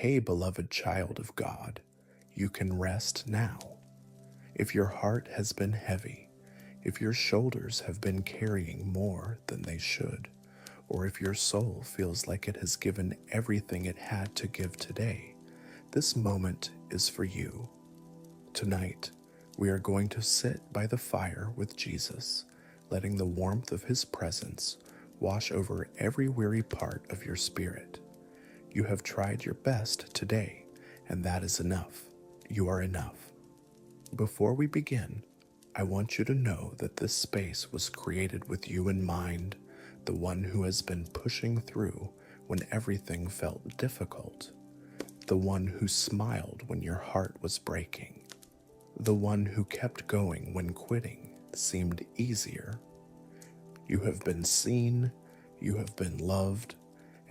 Hey, beloved child of God, you can rest now. If your heart has been heavy, if your shoulders have been carrying more than they should, or if your soul feels like it has given everything it had to give today, this moment is for you. Tonight, we are going to sit by the fire with Jesus, letting the warmth of his presence wash over every weary part of your spirit. You have tried your best today, and that is enough. You are enough. Before we begin, I want you to know that this space was created with you in mind, the one who has been pushing through when everything felt difficult, the one who smiled when your heart was breaking, the one who kept going when quitting seemed easier. You have been seen, you have been loved,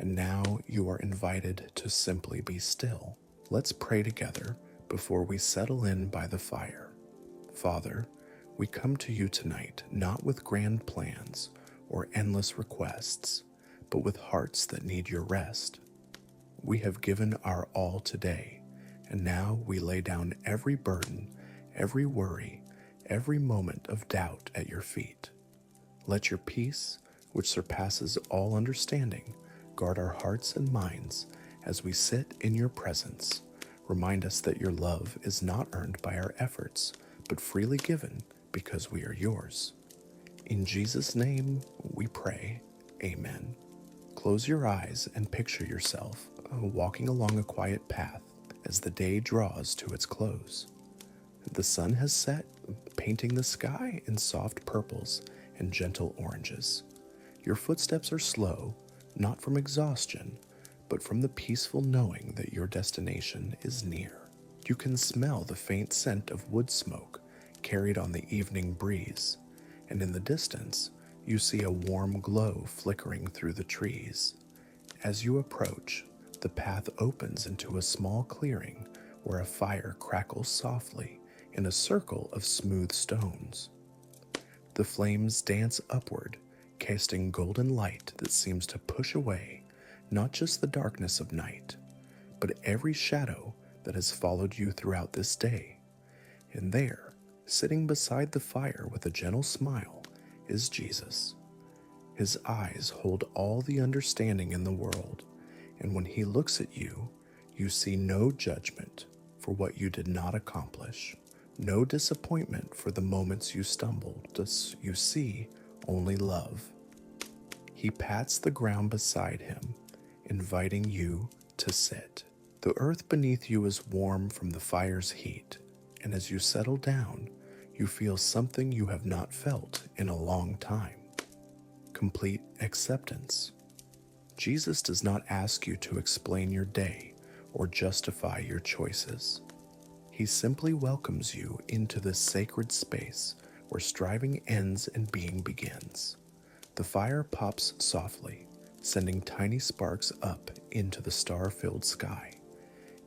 and now you are invited to simply be still. Let's pray together before we settle in by the fire. Father, we come to you tonight not with grand plans or endless requests, but with hearts that need your rest. We have given our all today, and now we lay down every burden, every worry, every moment of doubt at your feet. Let your peace, which surpasses all understanding, guard our hearts and minds as we sit in your presence. Remind us that your love is not earned by our efforts, but freely given because we are yours. In Jesus' name we pray, amen. Close your eyes and picture yourself walking along a quiet path as the day draws to its close. The sun has set, painting the sky in soft purples and gentle oranges. Your footsteps are slow, not from exhaustion, but from the peaceful knowing that your destination is near. You can smell the faint scent of wood smoke carried on the evening breeze, and in the distance, you see a warm glow flickering through the trees. As you approach, the path opens into a small clearing where a fire crackles softly in a circle of smooth stones. The flames dance upward, casting golden light that seems to push away not just the darkness of night, but every shadow that has followed you throughout this day. And there, sitting beside the fire with a gentle smile, is Jesus. His eyes hold all the understanding in the world, and when he looks at you, you see no judgment for what you did not accomplish, no disappointment for the moments you stumbled. You see only love. He pats the ground beside him, inviting you to sit. The earth beneath you is warm from the fire's heat, and as you settle down, you feel something you have not felt in a long time: complete acceptance. Jesus does not ask you to explain your day or justify your choices. He simply welcomes you into this sacred space where striving ends and being begins. The fire pops softly, sending tiny sparks up into the star-filled sky.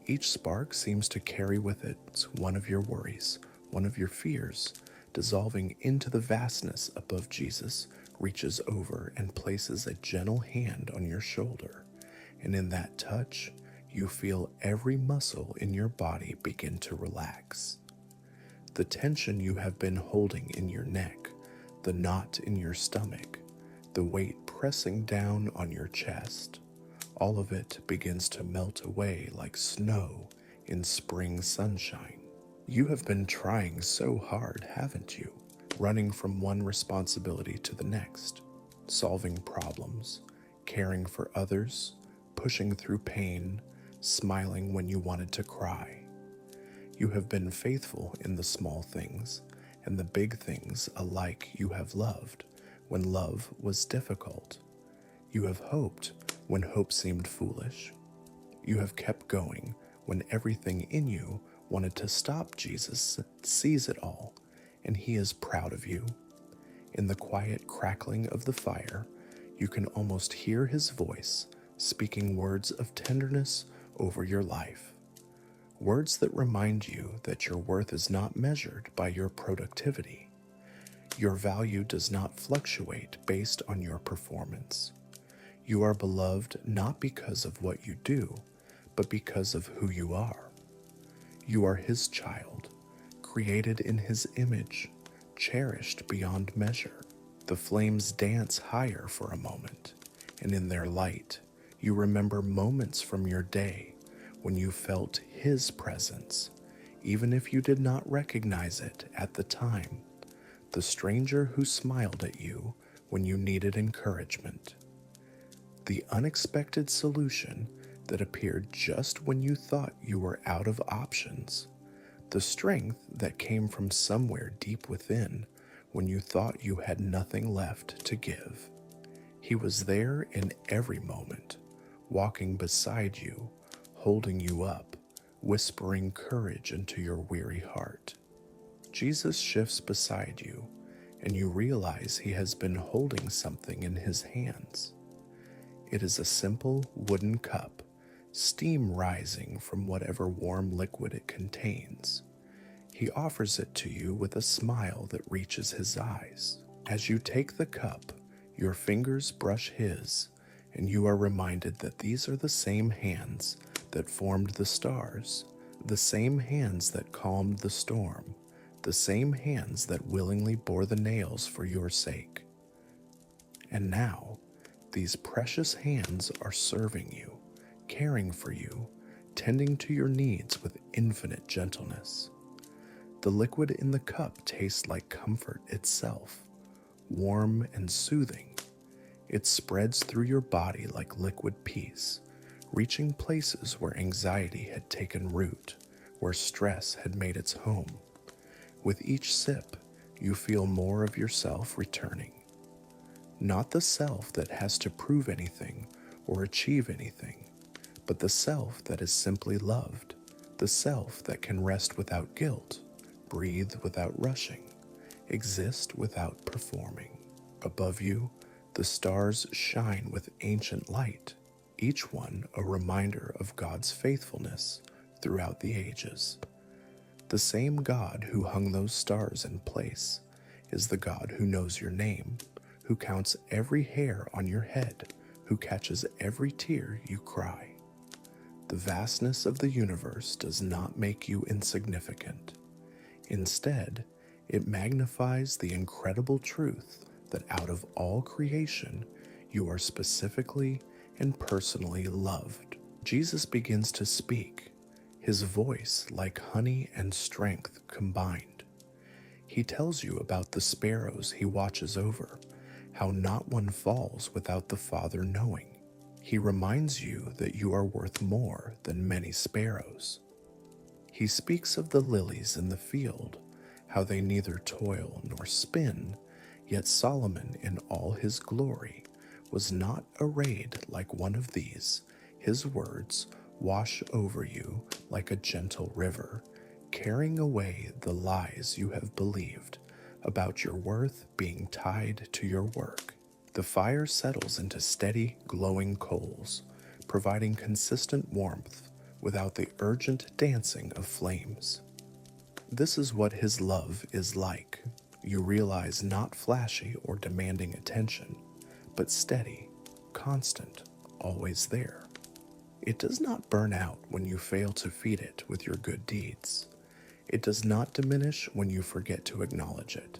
Each spark seems to carry with it one of your worries, one of your fears. Dissolving into the vastness above, Jesus reaches over and places a gentle hand on your shoulder, and in that touch, you feel every muscle in your body begin to relax. The tension you have been holding in your neck, the knot in your stomach, the weight pressing down on your chest, all of it begins to melt away like snow in spring sunshine. You have been trying so hard, haven't you? Running from one responsibility to the next, solving problems, caring for others, pushing through pain, smiling when you wanted to cry. You have been faithful in the small things and the big things alike. You have loved when love was difficult. You have hoped when hope seemed foolish. You have kept going when everything in you wanted to stop. Jesus sees it all, and he is proud of you. In the quiet crackling of the fire, you can almost hear his voice speaking words of tenderness over your life. Words that remind you that your worth is not measured by your productivity. Your value does not fluctuate based on your performance. You are beloved not because of what you do, but because of who you are. You are His child, created in His image, cherished beyond measure. The flames dance higher for a moment, and in their light, you remember moments from your day when you felt His presence, even if you did not recognize it at the time. The stranger who smiled at you when you needed encouragement. The unexpected solution that appeared just when you thought you were out of options. The strength that came from somewhere deep within when you thought you had nothing left to give. He was there in every moment, walking beside you, holding you up, whispering courage into your weary heart. Jesus shifts beside you, and you realize He has been holding something in His hands. It is a simple wooden cup, steam rising from whatever warm liquid it contains. He offers it to you with a smile that reaches His eyes. As you take the cup, your fingers brush His, and you are reminded that these are the same hands that formed the stars, the same hands that calmed the storm, the same hands that willingly bore the nails for your sake. And now, these precious hands are serving you, caring for you, tending to your needs with infinite gentleness. The liquid in the cup tastes like comfort itself, warm and soothing. It spreads through your body like liquid peace, reaching places where anxiety had taken root, where stress had made its home. With each sip, you feel more of yourself returning. Not the self that has to prove anything or achieve anything, but the self that is simply loved, the self that can rest without guilt, breathe without rushing, exist without performing. Above you, the stars shine with ancient light, each one a reminder of God's faithfulness throughout the ages. The same God who hung those stars in place is the God who knows your name, who counts every hair on your head, who catches every tear you cry. The vastness of the universe does not make you insignificant. Instead, it magnifies the incredible truth that out of all creation, you are specifically and personally loved. Jesus begins to speak, His voice like honey and strength combined. He tells you about the sparrows He watches over, how not one falls without the Father knowing. He reminds you that you are worth more than many sparrows. He speaks of the lilies in the field, how they neither toil nor spin, yet Solomon in all his glory was not arrayed like one of these. His words wash over you like a gentle river, carrying away the lies you have believed about your worth being tied to your work. The fire settles into steady, glowing coals, providing consistent warmth without the urgent dancing of flames. This is what His love is like. You realize not flashy or demanding attention, but steady, constant, always there. It does not burn out when you fail to feed it with your good deeds. It does not diminish when you forget to acknowledge it.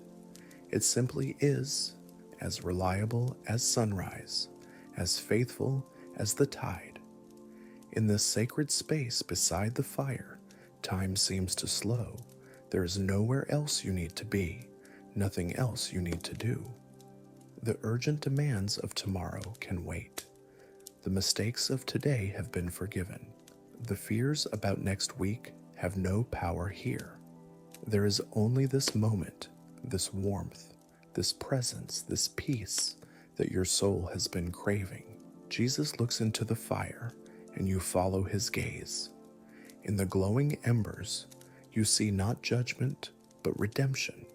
It simply is, as reliable as sunrise, as faithful as the tide. In this sacred space beside the fire, time seems to slow. There is nowhere else you need to be, nothing else you need to do. The urgent demands of tomorrow can wait. The mistakes of today have been forgiven. The fears about next week have no power here. There is only this moment, this warmth, this presence, this peace that your soul has been craving. Jesus looks into the fire, and you follow His gaze. In the glowing embers, you see not judgment, but redemption,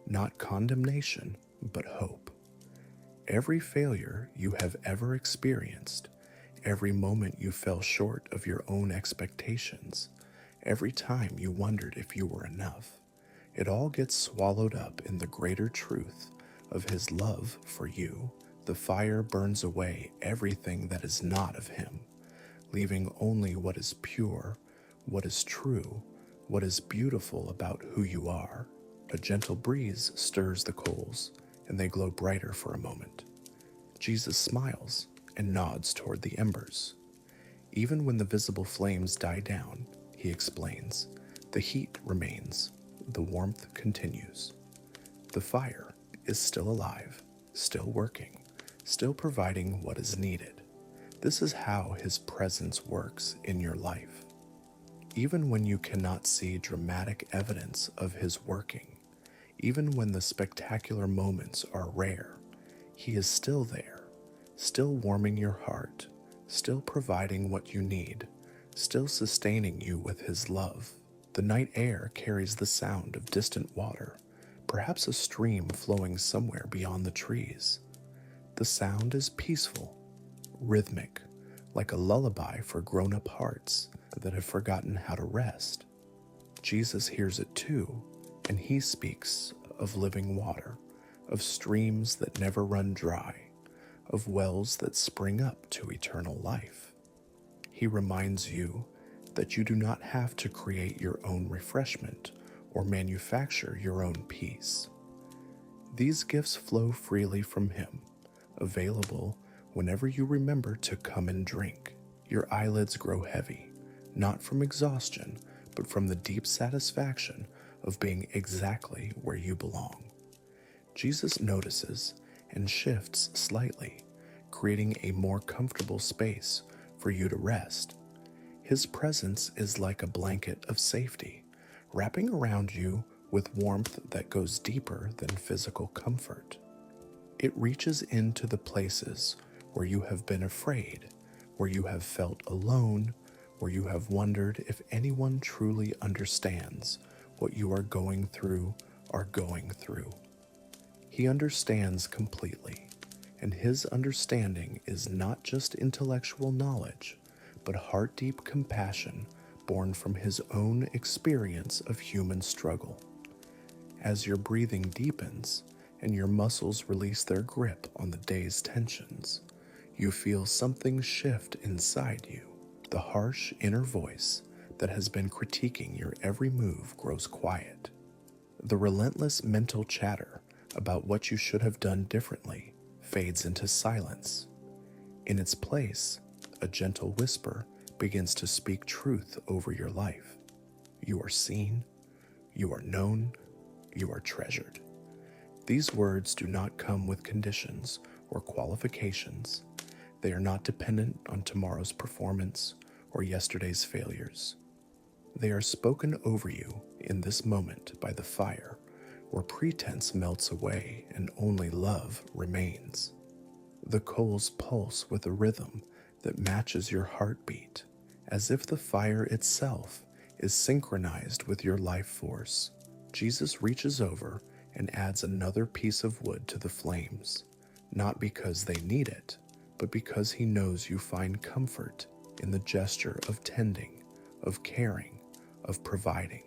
not condemnation, but hope. Every failure you have ever experienced, every moment you fell short of your own expectations, every time you wondered if you were enough, it all gets swallowed up in the greater truth of His love for you. The fire burns away everything that is not of Him, leaving only what is pure, what is true, what is beautiful about who you are. A gentle breeze stirs the coals, and they glow brighter for a moment. Jesus smiles and nods toward the embers. Even when the visible flames die down, he explains, the heat remains, the warmth continues. The fire is still alive, still working, still providing what is needed. This is how his presence works in your life. Even when you cannot see dramatic evidence of his working, even when the spectacular moments are rare, he is still there, still warming your heart, still providing what you need, still sustaining you with his love. The night air carries the sound of distant water, perhaps a stream flowing somewhere beyond the trees. The sound is peaceful, rhythmic, like a lullaby for grown-up hearts that have forgotten how to rest. Jesus hears it too, and he speaks of living water, of streams that never run dry, of wells that spring up to eternal life. He reminds you that you do not have to create your own refreshment or manufacture your own peace. These gifts flow freely from him, available whenever you remember to come and drink. Your eyelids grow heavy, not from exhaustion, but from the deep satisfaction of being exactly where you belong. Jesus notices and shifts slightly, creating a more comfortable space for you to rest. His presence is like a blanket of safety, wrapping around you with warmth that goes deeper than physical comfort. It reaches into the places where you have been afraid, where you have felt alone, where you have wondered if anyone truly understands what you are going through. He understands completely, and his understanding is not just intellectual knowledge, but heart-deep compassion born from his own experience of human struggle. As your breathing deepens and your muscles release their grip on the day's tensions, you feel something shift inside you. The harsh inner voice that has been critiquing your every move grows quiet. The relentless mental chatter about what you should have done differently fades into silence. In its place, a gentle whisper begins to speak truth over your life. You are seen, you are known, you are treasured. These words do not come with conditions or qualifications. They are not dependent on tomorrow's performance or yesterday's failures. They are spoken over you in this moment by the fire, where pretense melts away and only love remains. The coals pulse with a rhythm that matches your heartbeat, as if the fire itself is synchronized with your life force. Jesus reaches over and adds another piece of wood to the flames, not because they need it, but because he knows you find comfort in the gesture of tending, of caring, of providing.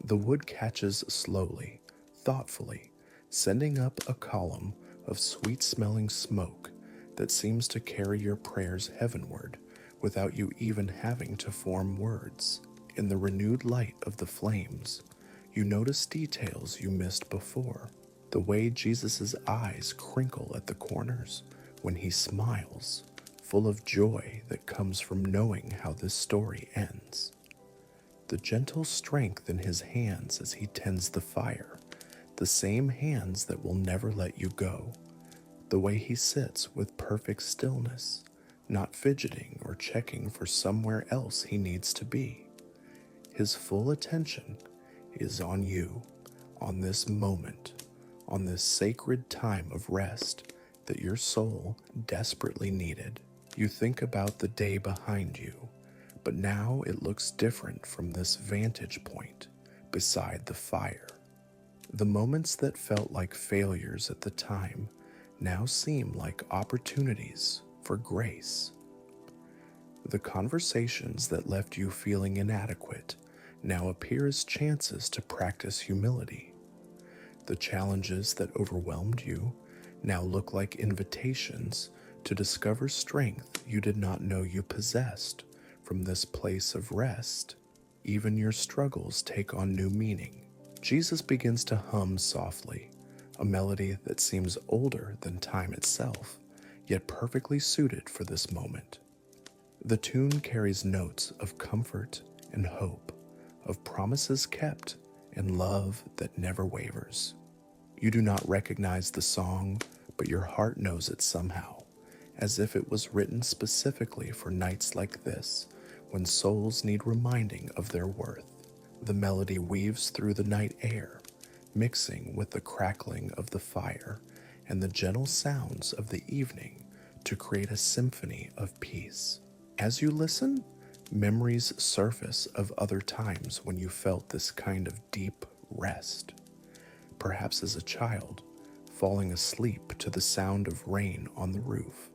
The wood catches slowly, thoughtfully, sending up a column of sweet-smelling smoke that seems to carry your prayers heavenward without you even having to form words. In the renewed light of the flames, you notice details you missed before. The way Jesus' eyes crinkle at the corners when he smiles, full of joy that comes from knowing how this story ends. The gentle strength in his hands as he tends the fire, the same hands that will never let you go. The way he sits with perfect stillness, not fidgeting or checking for somewhere else he needs to be. His full attention is on you, on this moment, on this sacred time of rest that your soul desperately needed. You think about the day behind you, but now it looks different from this vantage point beside the fire. The moments that felt like failures at the time now seem like opportunities for grace. The conversations that left you feeling inadequate now appear as chances to practice humility. The challenges that overwhelmed you now look like invitations to discover strength you did not know you possessed. From this place of rest, even your struggles take on new meaning. Jesus begins to hum softly, a melody that seems older than time itself, yet perfectly suited for this moment. The tune carries notes of comfort and hope, of promises kept and love that never wavers. You do not recognize the song, but your heart knows it somehow, as if it was written specifically for nights like this, when souls need reminding of their worth. The melody weaves through the night air, mixing with the crackling of the fire and the gentle sounds of the evening to create a symphony of peace. As you listen, memories surface of other times when you felt this kind of deep rest. Perhaps as a child, falling asleep to the sound of rain on the roof.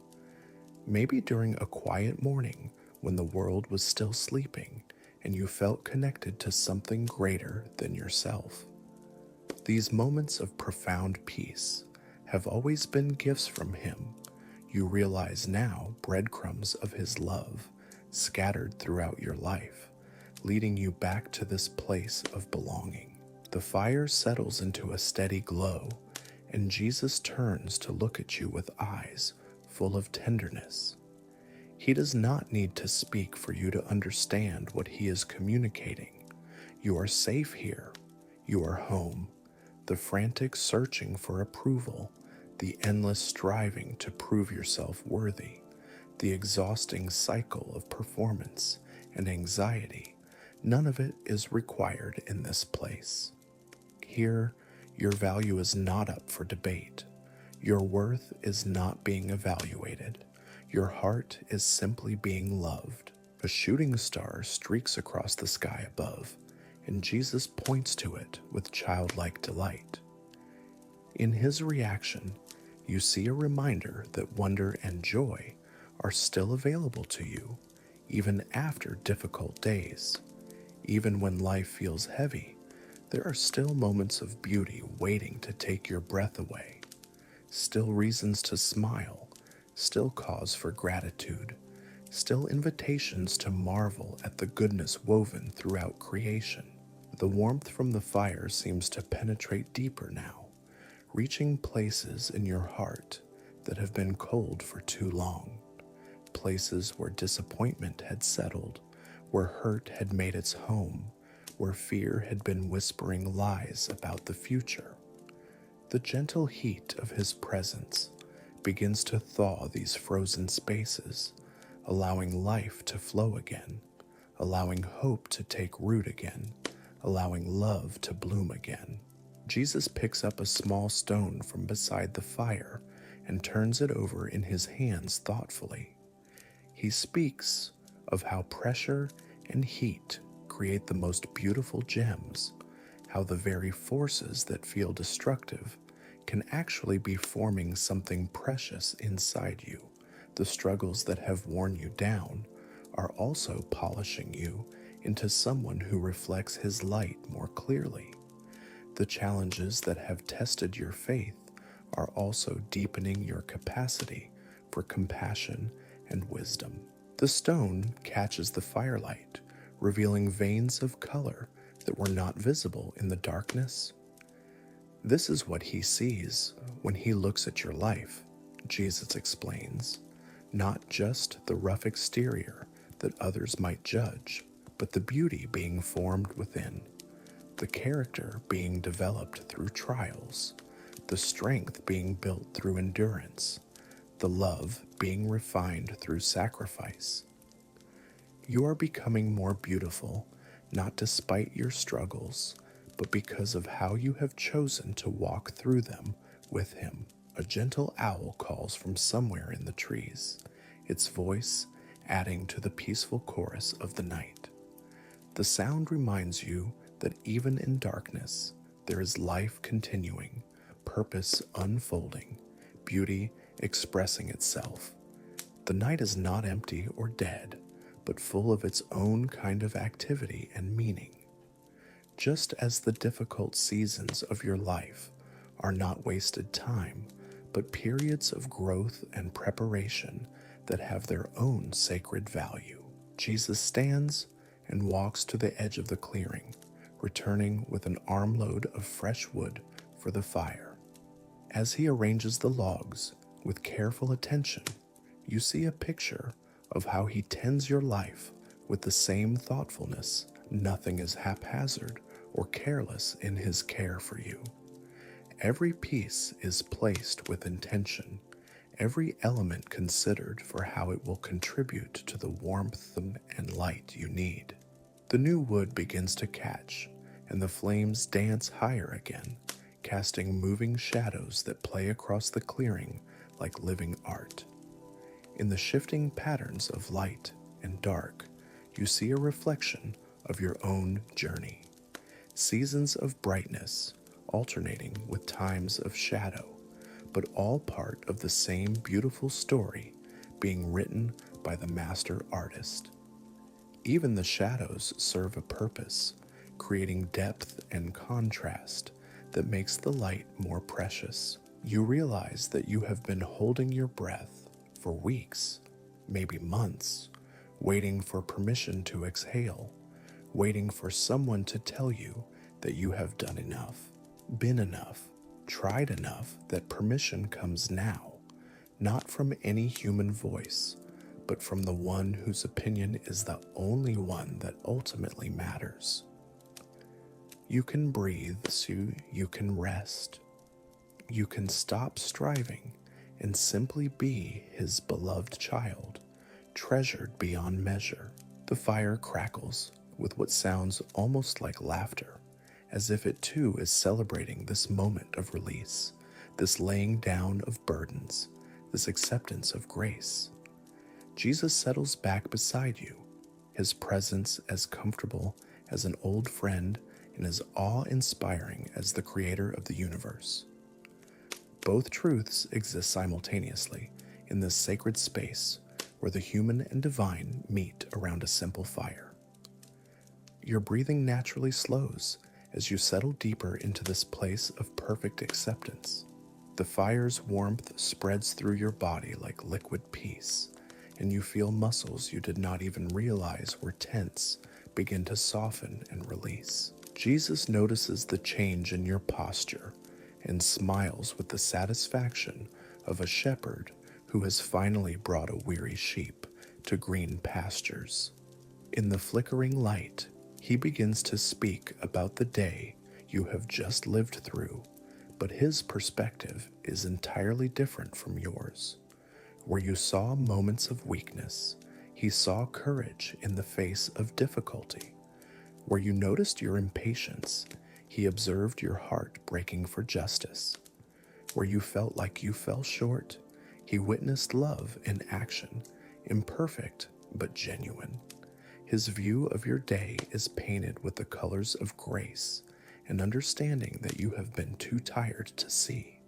Maybe during a quiet morning when the world was still sleeping and you felt connected to something greater than yourself. These moments of profound peace have always been gifts from Him. You realize now breadcrumbs of His love scattered throughout your life, leading you back to this place of belonging. The fire settles into a steady glow, and Jesus turns to look at you with eyes full of tenderness. He does not need to speak for you to understand what He is communicating. You are safe here. You are home. The frantic searching for approval, the endless striving to prove yourself worthy, the exhausting cycle of performance and anxiety, none of it is required in this place. Here, your value is not up for debate. Your worth is not being evaluated. Your heart is simply being loved. A shooting star streaks across the sky above, and Jesus points to it with childlike delight. In His reaction, you see a reminder that wonder and joy are still available to you, even after difficult days. Even when life feels heavy, there are still moments of beauty waiting to take your breath away. Still reasons to smile, still cause for gratitude, still invitations to marvel at the goodness woven throughout creation. The warmth from the fire seems to penetrate deeper now, reaching places in your heart that have been cold for too long, places where disappointment had settled, where hurt had made its home, where fear had been whispering lies about the future. The gentle heat of His presence begins to thaw these frozen spaces, allowing life to flow again, allowing hope to take root again, allowing love to bloom again. Jesus picks up a small stone from beside the fire and turns it over in His hands thoughtfully. He speaks of how pressure and heat create the most beautiful gems, how the very forces that feel destructive can actually be forming something precious inside you. The struggles that have worn you down are also polishing you into someone who reflects His light more clearly. The challenges that have tested your faith are also deepening your capacity for compassion and wisdom. The stone catches the firelight, revealing veins of color that were not visible in the darkness. This is what He sees when He looks at your life, Jesus explains, not just the rough exterior that others might judge, but the beauty being formed within, the character being developed through trials, the strength being built through endurance, the love being refined through sacrifice. You are becoming more beautiful, not despite your struggles, but because of how you have chosen to walk through them with Him. A gentle owl calls from somewhere in the trees, its voice adding to the peaceful chorus of the night. The sound reminds you that even in darkness, there is life continuing, purpose unfolding, beauty expressing itself. The night is not empty or dead, but full of its own kind of activity and meaning. Just as the difficult seasons of your life are not wasted time, but periods of growth and preparation that have their own sacred value. Jesus stands and walks to the edge of the clearing, returning with an armload of fresh wood for the fire. As he arranges the logs with careful attention, you see a picture of how he tends your life with the same thoughtfulness. Nothing is haphazard or careless in his care for you. Every piece is placed with intention, every element considered for how it will contribute to the warmth and light you need. The new wood begins to catch, and the flames dance higher again, casting moving shadows that play across the clearing like living art. In the shifting patterns of light and dark, you see a reflection of your own journey. Seasons of brightness, alternating with times of shadow, but all part of the same beautiful story being written by the master artist. Even the shadows serve a purpose, creating depth and contrast that makes the light more precious. You realize that you have been holding your breath for weeks, maybe months, waiting for permission to exhale, waiting for someone to tell you that you have done enough, been enough, tried enough, that permission comes now, not from any human voice, but from the one whose opinion is the only one that ultimately matters. You can breathe so you can rest. You can stop striving and simply be his beloved child, treasured beyond measure. The fire crackles with what sounds almost like laughter, as if it too is celebrating this moment of release, this laying down of burdens, this acceptance of grace. Jesus settles back beside you, his presence as comfortable as an old friend and as awe-inspiring as the creator of the universe. Both truths exist simultaneously in this sacred space where the human and divine meet around a simple fire. Your breathing naturally slows as you settle deeper into this place of perfect acceptance. The fire's warmth spreads through your body like liquid peace, and you feel muscles you did not even realize were tense begin to soften and release. Jesus notices the change in your posture and smiles with the satisfaction of a shepherd who has finally brought a weary sheep to green pastures. In the flickering light, he begins to speak about the day you have just lived through, but his perspective is entirely different from yours. Where you saw moments of weakness, he saw courage in the face of difficulty. Where you noticed your impatience, he observed your heart breaking for justice. Where you felt like you fell short, he witnessed love in action, imperfect but genuine. His view of your day is painted with the colors of grace and understanding that you have been too tired to see.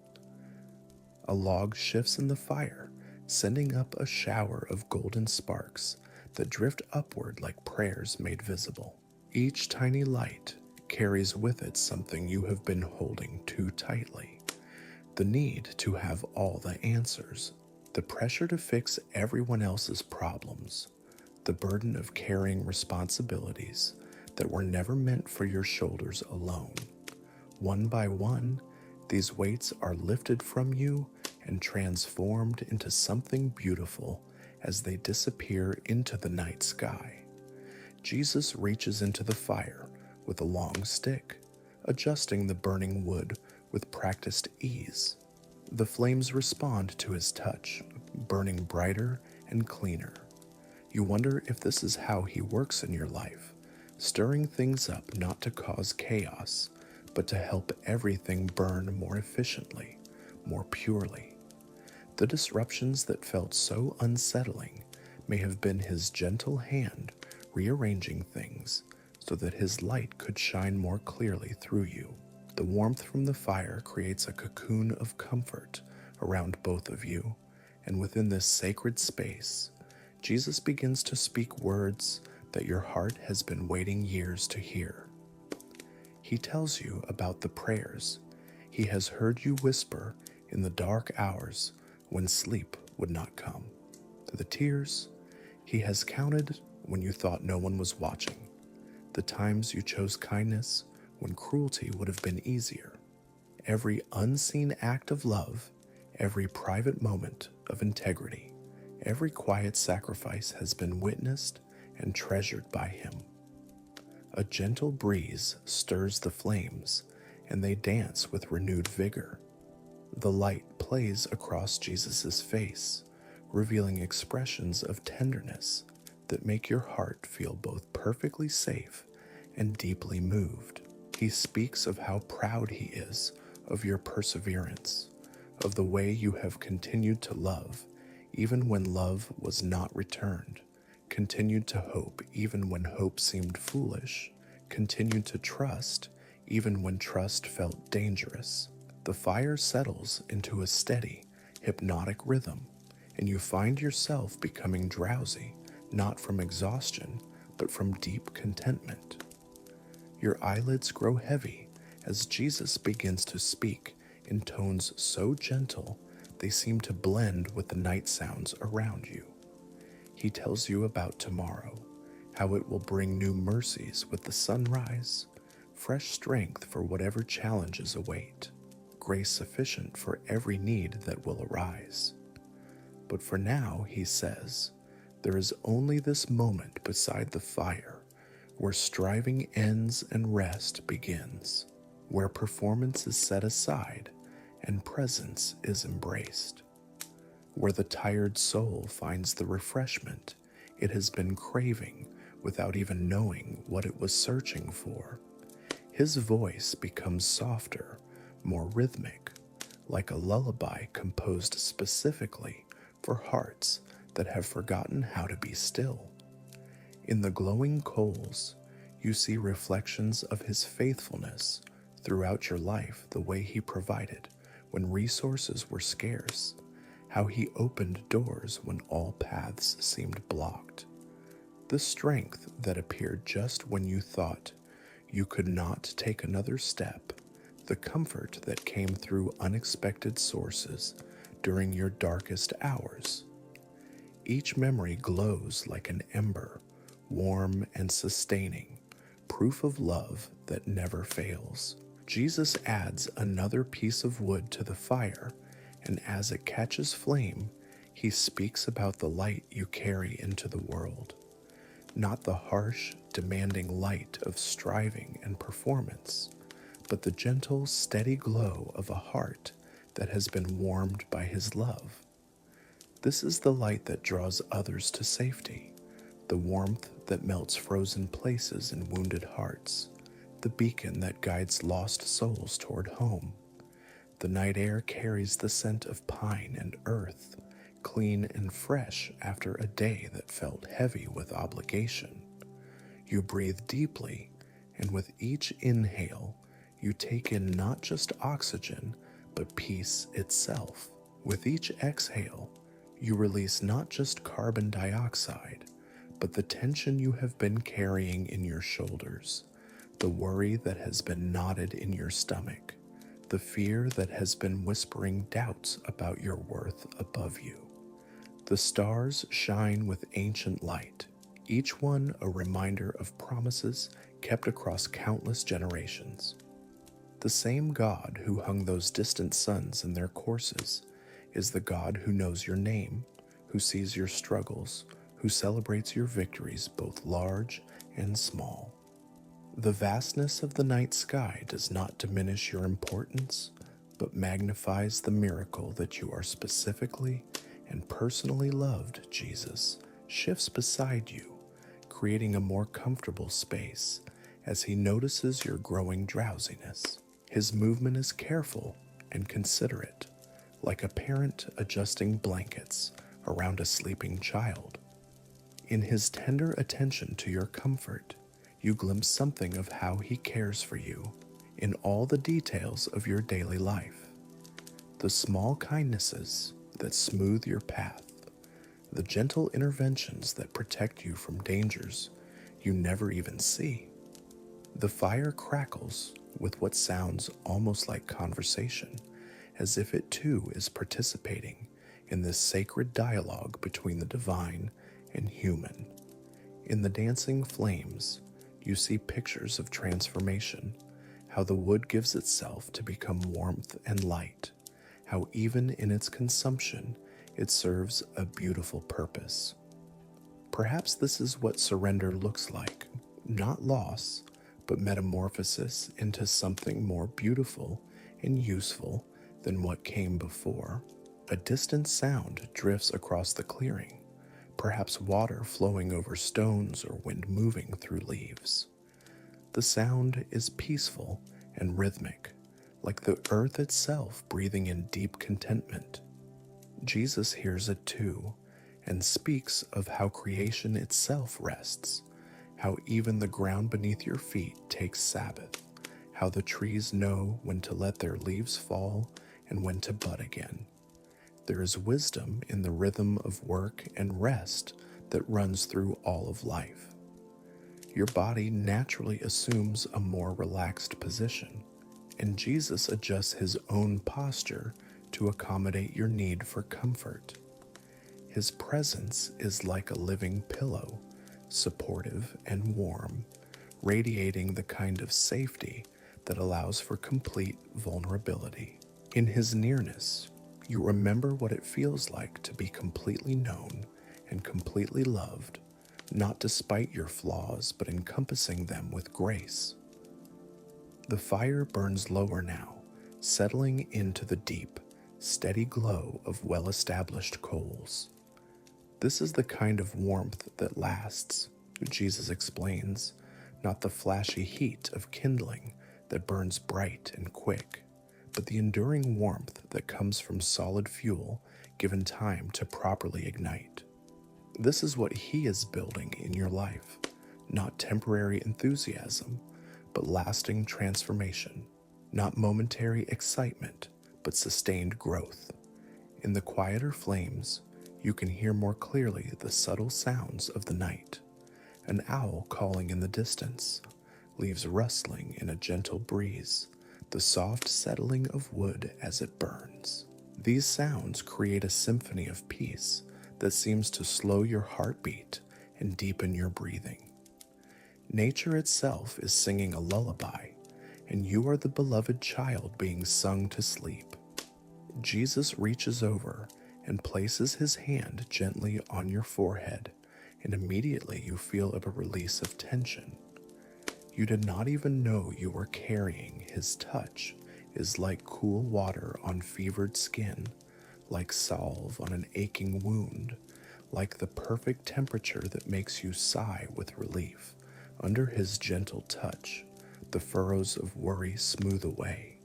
A log shifts in the fire, sending up a shower of golden sparks that drift upward like prayers made visible. Each tiny light carries with it something you have been holding too tightly. The need to have all the answers, the pressure to fix everyone else's problems, the burden of carrying responsibilities that were never meant for your shoulders alone. One by one, these weights are lifted from you and transformed into something beautiful as they disappear into the night sky. Jesus reaches into the fire with a long stick, adjusting the burning wood with practiced ease. The flames respond to his touch, burning brighter and cleaner. You wonder if this is how he works in your life, stirring things up not to cause chaos, but to help everything burn more efficiently, more purely. The disruptions that felt so unsettling may have been his gentle hand rearranging things so that his light could shine more clearly through you. The warmth from the fire creates a cocoon of comfort around both of you, and within this sacred space, Jesus begins to speak words that your heart has been waiting years to hear. He tells you about the prayers he has heard you whisper in the dark hours when sleep would not come. The tears he has counted when you thought no one was watching. The times you chose kindness when cruelty would have been easier. Every unseen act of love, every private moment of integrity, every quiet sacrifice has been witnessed and treasured by him. A gentle breeze stirs the flames, and they dance with renewed vigor. The light plays across Jesus' face, revealing expressions of tenderness that make your heart feel both perfectly safe and deeply moved. He speaks of how proud he is of your perseverance, of the way you have continued to love even when love was not returned, continued to hope even when hope seemed foolish, continued to trust even when trust felt dangerous. The fire settles into a steady, hypnotic rhythm, and you find yourself becoming drowsy, not from exhaustion, but from deep contentment. Your eyelids grow heavy as Jesus begins to speak in tones so gentle they seem to blend with the night sounds around you. He tells you about tomorrow, how it will bring new mercies with the sunrise, fresh strength for whatever challenges await, grace sufficient for every need that will arise. But for now, he says, there is only this moment beside the fire where striving ends and rest begins, where performance is set aside and presence is embraced, where the tired soul finds the refreshment it has been craving without even knowing what it was searching for. His voice becomes softer, more rhythmic, like a lullaby composed specifically for hearts that have forgotten how to be still. In the glowing coals, you see reflections of his faithfulness throughout your life, the way he provided when resources were scarce, how he opened doors when all paths seemed blocked, the strength that appeared just when you thought you could not take another step, the comfort that came through unexpected sources during your darkest hours. Each memory glows like an ember, warm and sustaining, proof of love that never fails. Jesus adds another piece of wood to the fire, and as it catches flame, he speaks about the light you carry into the world. Not the harsh, demanding light of striving and performance, but the gentle, steady glow of a heart that has been warmed by his love. This is the light that draws others to safety, the warmth that melts frozen places and wounded hearts, the beacon that guides lost souls toward home. The night air carries the scent of pine and earth, clean and fresh after a day that felt heavy with obligation. You breathe deeply, and with each inhale, you take in not just oxygen, but peace itself. With each exhale, you release not just carbon dioxide, but the tension you have been carrying in your shoulders, the worry that has been knotted in your stomach, the fear that has been whispering doubts about your worth above you. The stars shine with ancient light, each one a reminder of promises kept across countless generations. The same God who hung those distant suns in their courses is the God who knows your name, who sees your struggles, who celebrates your victories both large and small. The vastness of the night sky does not diminish your importance, but magnifies the miracle that you are specifically and personally loved. Jesus shifts beside you, creating a more comfortable space as he notices your growing drowsiness. His movement is careful and considerate, like a parent adjusting blankets around a sleeping child. In his tender attention to your comfort, you glimpse something of how he cares for you in all the details of your daily life. The small kindnesses that smooth your path, the gentle interventions that protect you from dangers you never even see. The fire crackles with what sounds almost like conversation as if it too is participating in this sacred dialogue between the divine and human. In the dancing flames, you see pictures of transformation, how the wood gives itself to become warmth and light, how even in its consumption it serves a beautiful purpose. Perhaps this is what surrender looks like, not loss, but metamorphosis into something more beautiful and useful than what came before. A distant sound drifts across the clearing, perhaps water flowing over stones or wind moving through leaves. The sound is peaceful and rhythmic, like the earth itself breathing in deep contentment. Jesus hears it too, and speaks of how creation itself rests, how even the ground beneath your feet takes Sabbath, how the trees know when to let their leaves fall and when to bud again. There is wisdom in the rhythm of work and rest that runs through all of life. Your body naturally assumes a more relaxed position, and Jesus adjusts his own posture to accommodate your need for comfort. His presence is like a living pillow, supportive and warm, radiating the kind of safety that allows for complete vulnerability. In his nearness, you remember what it feels like to be completely known and completely loved, not despite your flaws, but encompassing them with grace. The fire burns lower now, settling into the deep, steady glow of well-established coals. This is the kind of warmth that lasts, Jesus explains, not the flashy heat of kindling that burns bright and quick, but the enduring warmth that comes from solid fuel given time to properly ignite. This is what he is building in your life, not temporary enthusiasm, but lasting transformation, not momentary excitement, but sustained growth. In the quieter flames, you can hear more clearly the subtle sounds of the night. An owl calling in the distance, leaves rustling in a gentle breeze, the soft settling of wood as it burns. These sounds create a symphony of peace that seems to slow your heartbeat and deepen your breathing. Nature itself is singing a lullaby, and you are the beloved child being sung to sleep. Jesus reaches over and places his hand gently on your forehead, and immediately you feel a release of tension. You did not even know you were carrying. His touch is like cool water on fevered skin, like salve on an aching wound, like the perfect temperature that makes you sigh with relief. Under his gentle touch, the furrows of worry smooth away,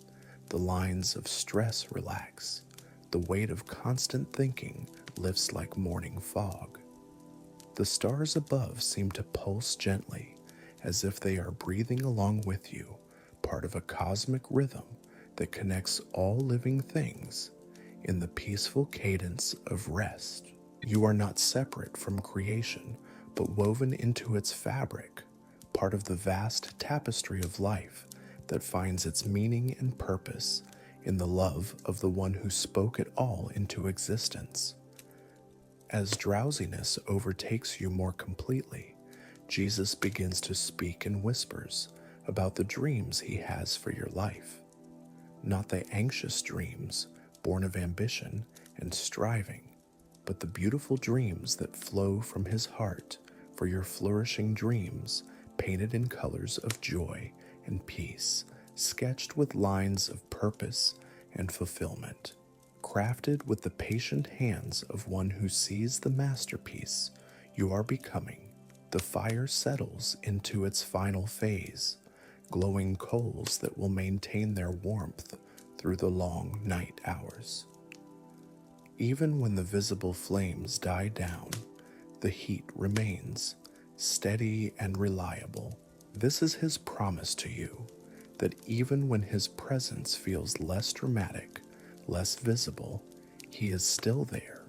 the lines of stress relax, the weight of constant thinking lifts like morning fog. The stars above seem to pulse gently, as if they are breathing along with you, part of a cosmic rhythm that connects all living things in the peaceful cadence of rest. You are not separate from creation, but woven into its fabric, part of the vast tapestry of life that finds its meaning and purpose in the love of the one who spoke it all into existence. As drowsiness overtakes you more completely, Jesus begins to speak in whispers about the dreams he has for your life. Not the anxious dreams born of ambition and striving, but the beautiful dreams that flow from his heart for your flourishing dreams, painted in colors of joy and peace, sketched with lines of purpose and fulfillment. Crafted with the patient hands of one who sees the masterpiece you are becoming, the fire settles into its final phase, glowing coals that will maintain their warmth through the long night hours. Even when the visible flames die down, the heat remains, steady and reliable. This is his promise to you, that even when his presence feels less dramatic, less visible, he is still there,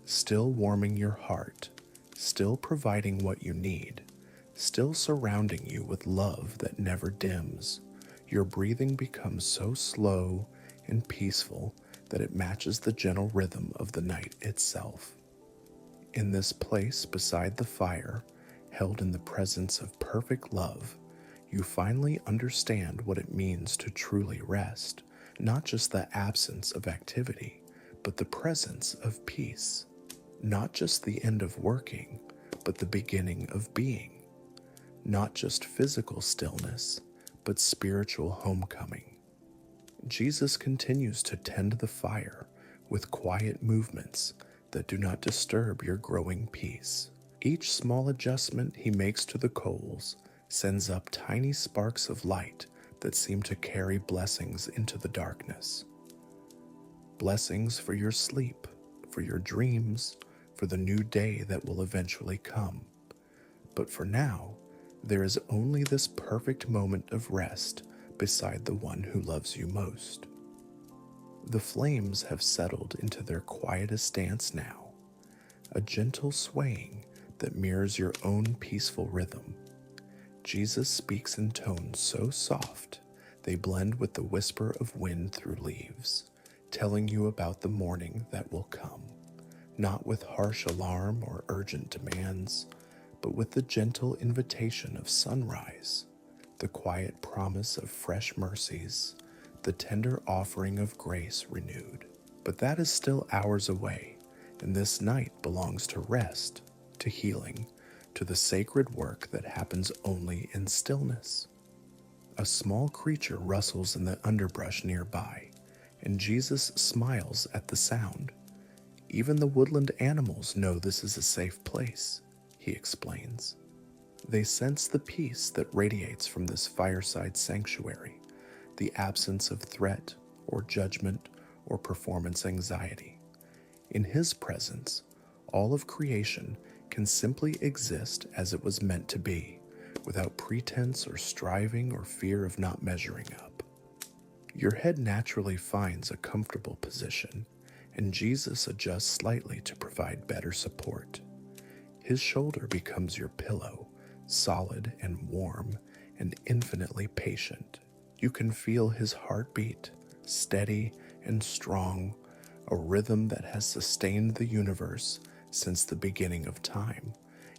still warming your heart, still providing what you need, still surrounding you with love that never dims. Your breathing becomes so slow and peaceful that it matches the gentle rhythm of the night itself. In this place beside the fire, held in the presence of perfect love, you finally understand what it means to truly rest, not just the absence of activity, but the presence of peace. Not just the end of working, but the beginning of being. Not just physical stillness, but spiritual homecoming. Jesus continues to tend the fire with quiet movements that do not disturb your growing peace. Each small adjustment he makes to the coals sends up tiny sparks of light that seem to carry blessings into the darkness. Blessings for your sleep, for your dreams, for the new day that will eventually come. But for now, there is only this perfect moment of rest beside the one who loves you most. The flames have settled into their quietest dance now, a gentle swaying that mirrors your own peaceful rhythm. Jesus speaks in tones so soft they blend with the whisper of wind through leaves, telling you about the morning that will come, not with harsh alarm or urgent demands, but with the gentle invitation of sunrise, the quiet promise of fresh mercies, the tender offering of grace renewed. But that is still hours away, and this night belongs to rest, to healing, to the sacred work that happens only in stillness. A small creature rustles in the underbrush nearby, and Jesus smiles at the sound. Even the woodland animals know this is a safe place, he explains. They sense the peace that radiates from this fireside sanctuary, the absence of threat or judgment or performance anxiety. In his presence, all of creation can simply exist as it was meant to be, without pretense or striving or fear of not measuring up. Your head naturally finds a comfortable position, and Jesus adjusts slightly to provide better support. His shoulder becomes your pillow, solid and warm and infinitely patient. You can feel his heartbeat, steady and strong, a rhythm that has sustained the universe since the beginning of time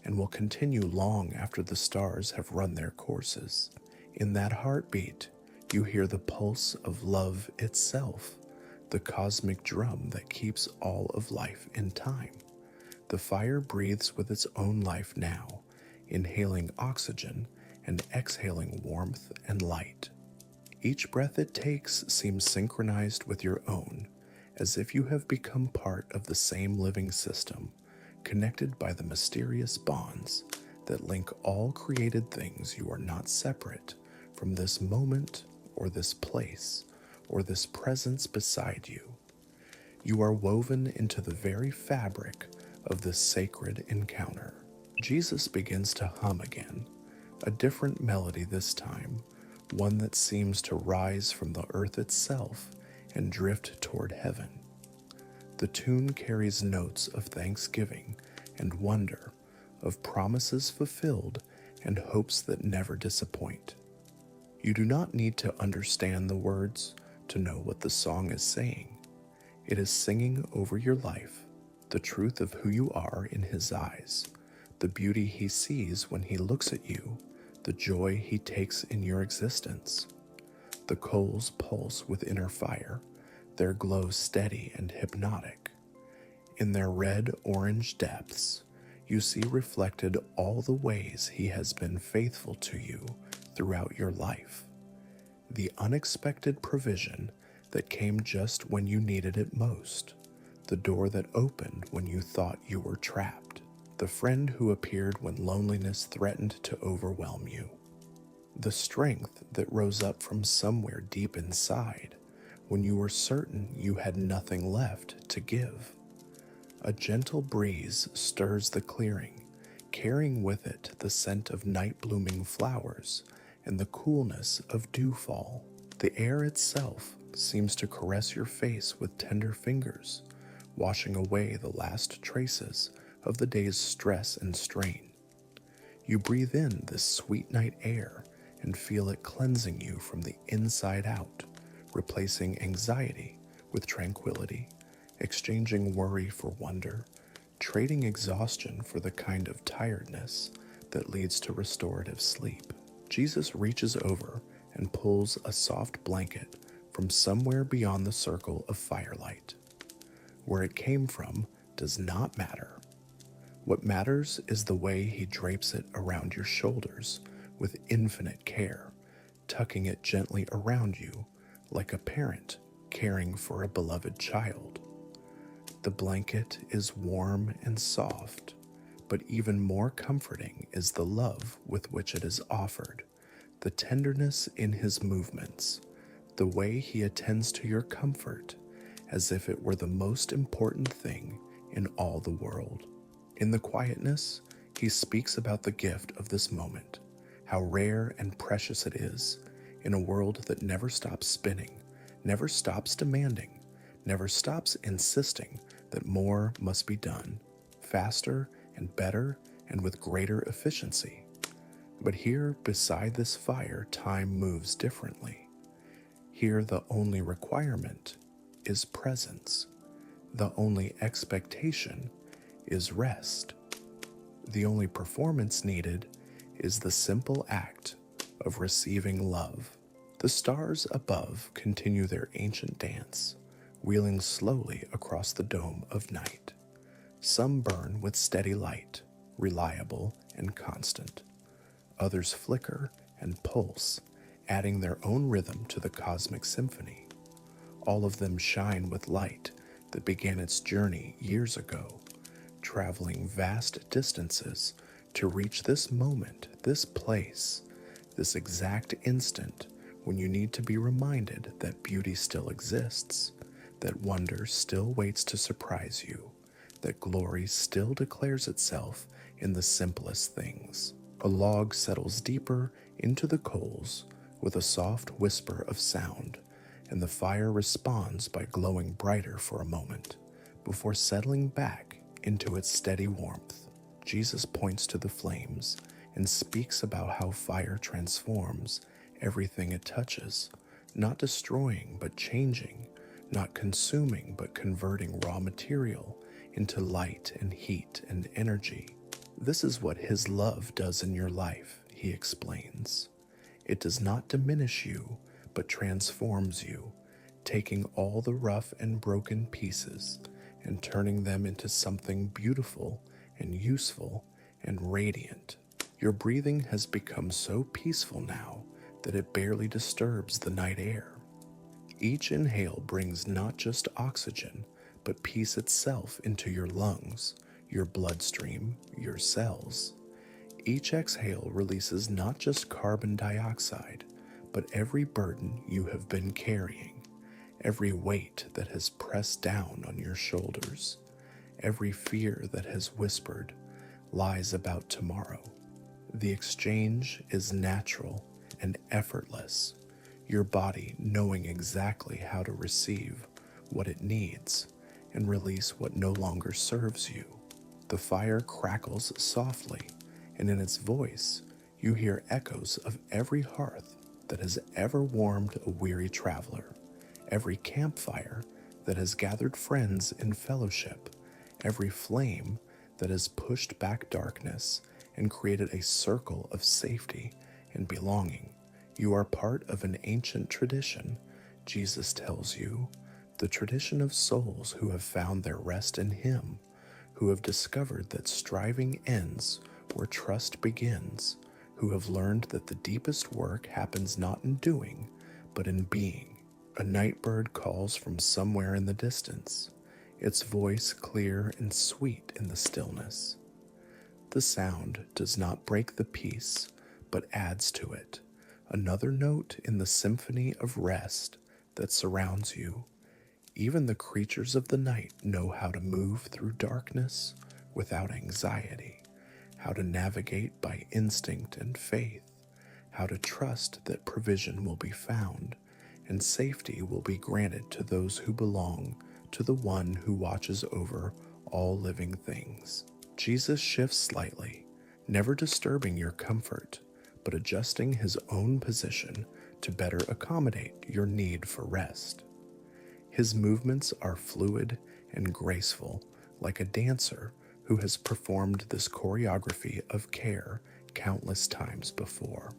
and will continue long after the stars have run their courses. In that heartbeat, you hear the pulse of love itself, the cosmic drum that keeps all of life in time. The fire breathes with its own life now, inhaling oxygen and exhaling warmth and light. Each breath it takes seems synchronized with your own, as if you have become part of the same living system, connected by the mysterious bonds that link all created things. You are not separate from this moment or this place or this presence beside you. You are woven into the very fabric of this sacred encounter. Jesus begins to hum again, a different melody this time, one that seems to rise from the earth itself and drift toward heaven. The tune carries notes of thanksgiving and wonder, of promises fulfilled and hopes that never disappoint. You do not need to understand the words to know what the song is saying. It is singing over your life, the truth of who you are in his eyes, the beauty he sees when he looks at you, the joy he takes in your existence. The coals pulse with inner fire, their glow steady and hypnotic. In their red-orange depths, you see reflected all the ways he has been faithful to you throughout your life. The unexpected provision that came just when you needed it most, the door that opened when you thought you were trapped, the friend who appeared when loneliness threatened to overwhelm you, the strength that rose up from somewhere deep inside when you were certain you had nothing left to give. A gentle breeze stirs the clearing, carrying with it the scent of night-blooming flowers and the coolness of dewfall. The air itself seems to caress your face with tender fingers, washing away the last traces of the day's stress and strain. You breathe in this sweet night air and feel it cleansing you from the inside out, replacing anxiety with tranquility, exchanging worry for wonder, trading exhaustion for the kind of tiredness that leads to restorative sleep. Jesus reaches over and pulls a soft blanket from somewhere beyond the circle of firelight. Where it came from does not matter. What matters is the way he drapes it around your shoulders with infinite care, tucking it gently around you like a parent caring for a beloved child. The blanket is warm and soft, but even more comforting is the love with which it is offered, the tenderness in his movements, the way he attends to your comfort as if it were the most important thing in all the world. In the quietness, he speaks about the gift of this moment, how rare and precious it is in a world that never stops spinning, never stops demanding, never stops insisting that more must be done, faster and better and with greater efficiency. But here, beside this fire, time moves differently. Here, the only requirement is presence. The only expectation is rest. The only performance needed is the simple act of receiving love. The stars above continue their ancient dance, wheeling slowly across the dome of night. Some burn with steady light, reliable and constant. Others flicker and pulse, adding their own rhythm to the cosmic symphony. All of them shine with light that began its journey years ago, traveling vast distances to reach this moment, this place, this exact instant when you need to be reminded that beauty still exists, that wonder still waits to surprise you, that glory still declares itself in the simplest things. A log settles deeper into the coals with a soft whisper of sound, and the fire responds by glowing brighter for a moment, before settling back into its steady warmth. Jesus points to the flames and speaks about how fire transforms everything it touches, not destroying but changing, not consuming but converting raw material into light and heat and energy. This is what his love does in your life, he explains. It does not diminish you, but transforms you, taking all the rough and broken pieces and turning them into something beautiful and useful and radiant. Your breathing has become so peaceful now that it barely disturbs the night air. Each inhale brings not just oxygen, but peace itself into your lungs, your bloodstream, your cells. Each exhale releases not just carbon dioxide, but every burden you have been carrying, every weight that has pressed down on your shoulders, every fear that has whispered lies about tomorrow. The exchange is natural and effortless, your body knowing exactly how to receive what it needs and release what no longer serves you. The fire crackles softly, and in its voice, you hear echoes of every hearth that has ever warmed a weary traveler, every campfire that has gathered friends in fellowship, every flame that has pushed back darkness and created a circle of safety and belonging. You are part of an ancient tradition, Jesus tells you, the tradition of souls who have found their rest in him, who have discovered that striving ends where trust begins, who have learned that the deepest work happens not in doing, but in being. A night bird calls from somewhere in the distance, its voice clear and sweet in the stillness. The sound does not break the peace, but adds to it, another note in the symphony of rest that surrounds you. Even the creatures of the night know how to move through darkness without anxiety, how to navigate by instinct and faith, how to trust that provision will be found and safety will be granted to those who belong to the one who watches over all living things. Jesus shifts slightly, never disturbing your comfort, but adjusting his own position to better accommodate your need for rest. His movements are fluid and graceful, like a dancer who has performed this choreography of care countless times before.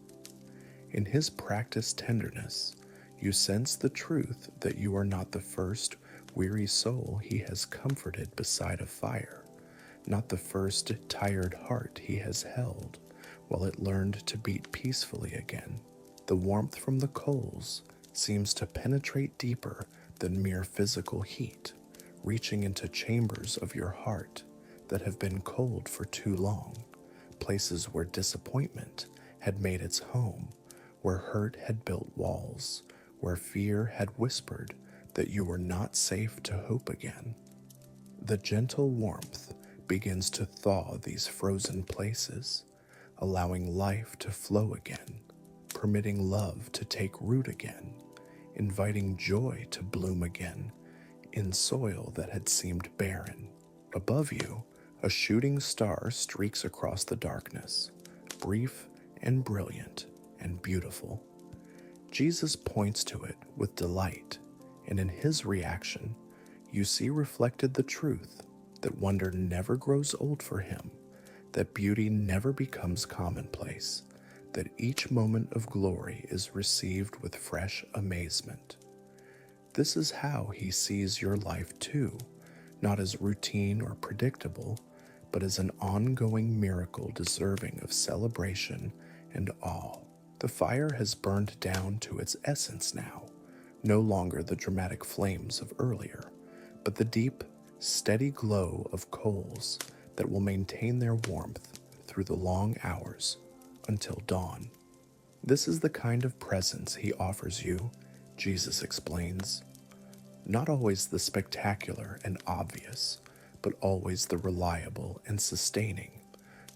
In his practiced tenderness, you sense the truth that you are not the first weary soul he has comforted beside a fire, not the first tired heart he has held while it learned to beat peacefully again. The warmth from the coals seems to penetrate deeper than mere physical heat, reaching into chambers of your heart that have been cold for too long, places where disappointment had made its home, where hurt had built walls, where fear had whispered that you were not safe to hope again. The gentle warmth begins to thaw these frozen places, allowing life to flow again, permitting love to take root again, inviting joy to bloom again in soil that had seemed barren. Above you, a shooting star streaks across the darkness, brief and brilliant and beautiful. Jesus points to it with delight, and in his reaction, you see reflected the truth that wonder never grows old for him, that beauty never becomes commonplace, that each moment of glory is received with fresh amazement. This is how he sees your life too, not as routine or predictable, but as an ongoing miracle deserving of celebration and awe. The fire has burned down to its essence now, no longer the dramatic flames of earlier, but the deep, steady glow of coals that will maintain their warmth through the long hours until dawn. This is the kind of presence he offers you, Jesus explains. Not always the spectacular and obvious, but always the reliable and sustaining.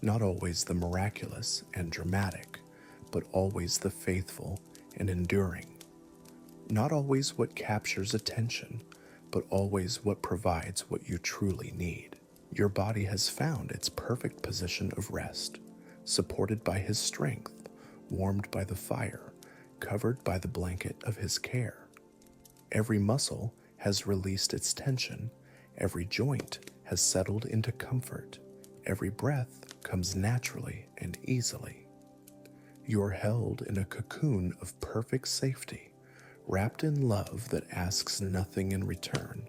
Not always the miraculous and dramatic, but always the faithful and enduring. Not always what captures attention, but always what provides what you truly need. Your body has found its perfect position of rest, supported by his strength, warmed by the fire, covered by the blanket of his care. Every muscle has released its tension, every joint has settled into comfort, every breath comes naturally and easily. You are held in a cocoon of perfect safety, wrapped in love that asks nothing in return,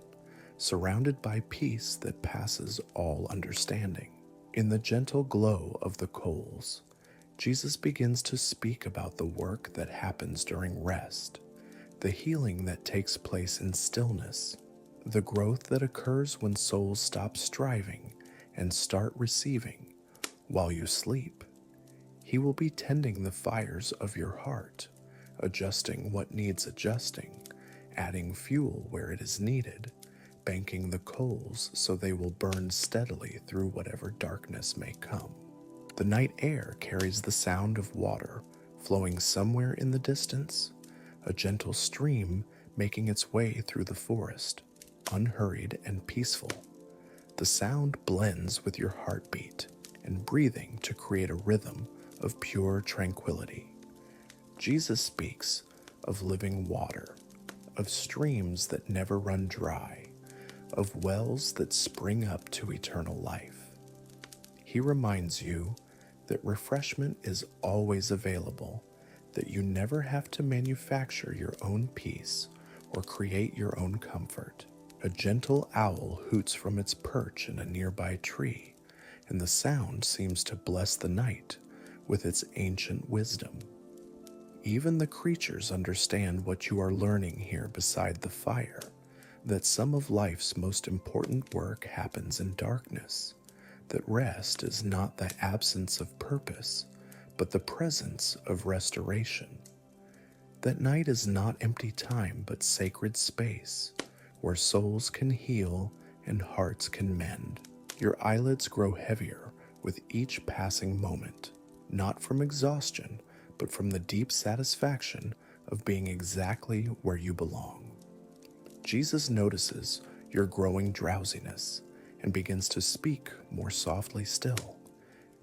surrounded by peace that passes all understanding. In the gentle glow of the coals, Jesus begins to speak about the work that happens during rest, the healing that takes place in stillness, the growth that occurs when souls stop striving and start receiving while you sleep. He will be tending the fires of your heart, adjusting what needs adjusting, adding fuel where it is needed, banking the coals so they will burn steadily through whatever darkness may come. The night air carries the sound of water flowing somewhere in the distance, a gentle stream making its way through the forest, unhurried and peaceful. The sound blends with your heartbeat and breathing to create a rhythm of pure tranquility. Jesus speaks of living water, of streams that never run dry, of wells that spring up to eternal life. He reminds you that refreshment is always available, that you never have to manufacture your own peace or create your own comfort. A gentle owl hoots from its perch in a nearby tree, and the sound seems to bless the night with its ancient wisdom. Even the creatures understand what you are learning here beside the fire, that some of life's most important work happens in darkness, that rest is not the absence of purpose, but the presence of restoration, that night is not empty time but sacred space, where souls can heal and hearts can mend. Your eyelids grow heavier with each passing moment, not from exhaustion, but from the deep satisfaction of being exactly where you belong. Jesus notices your growing drowsiness and begins to speak more softly still,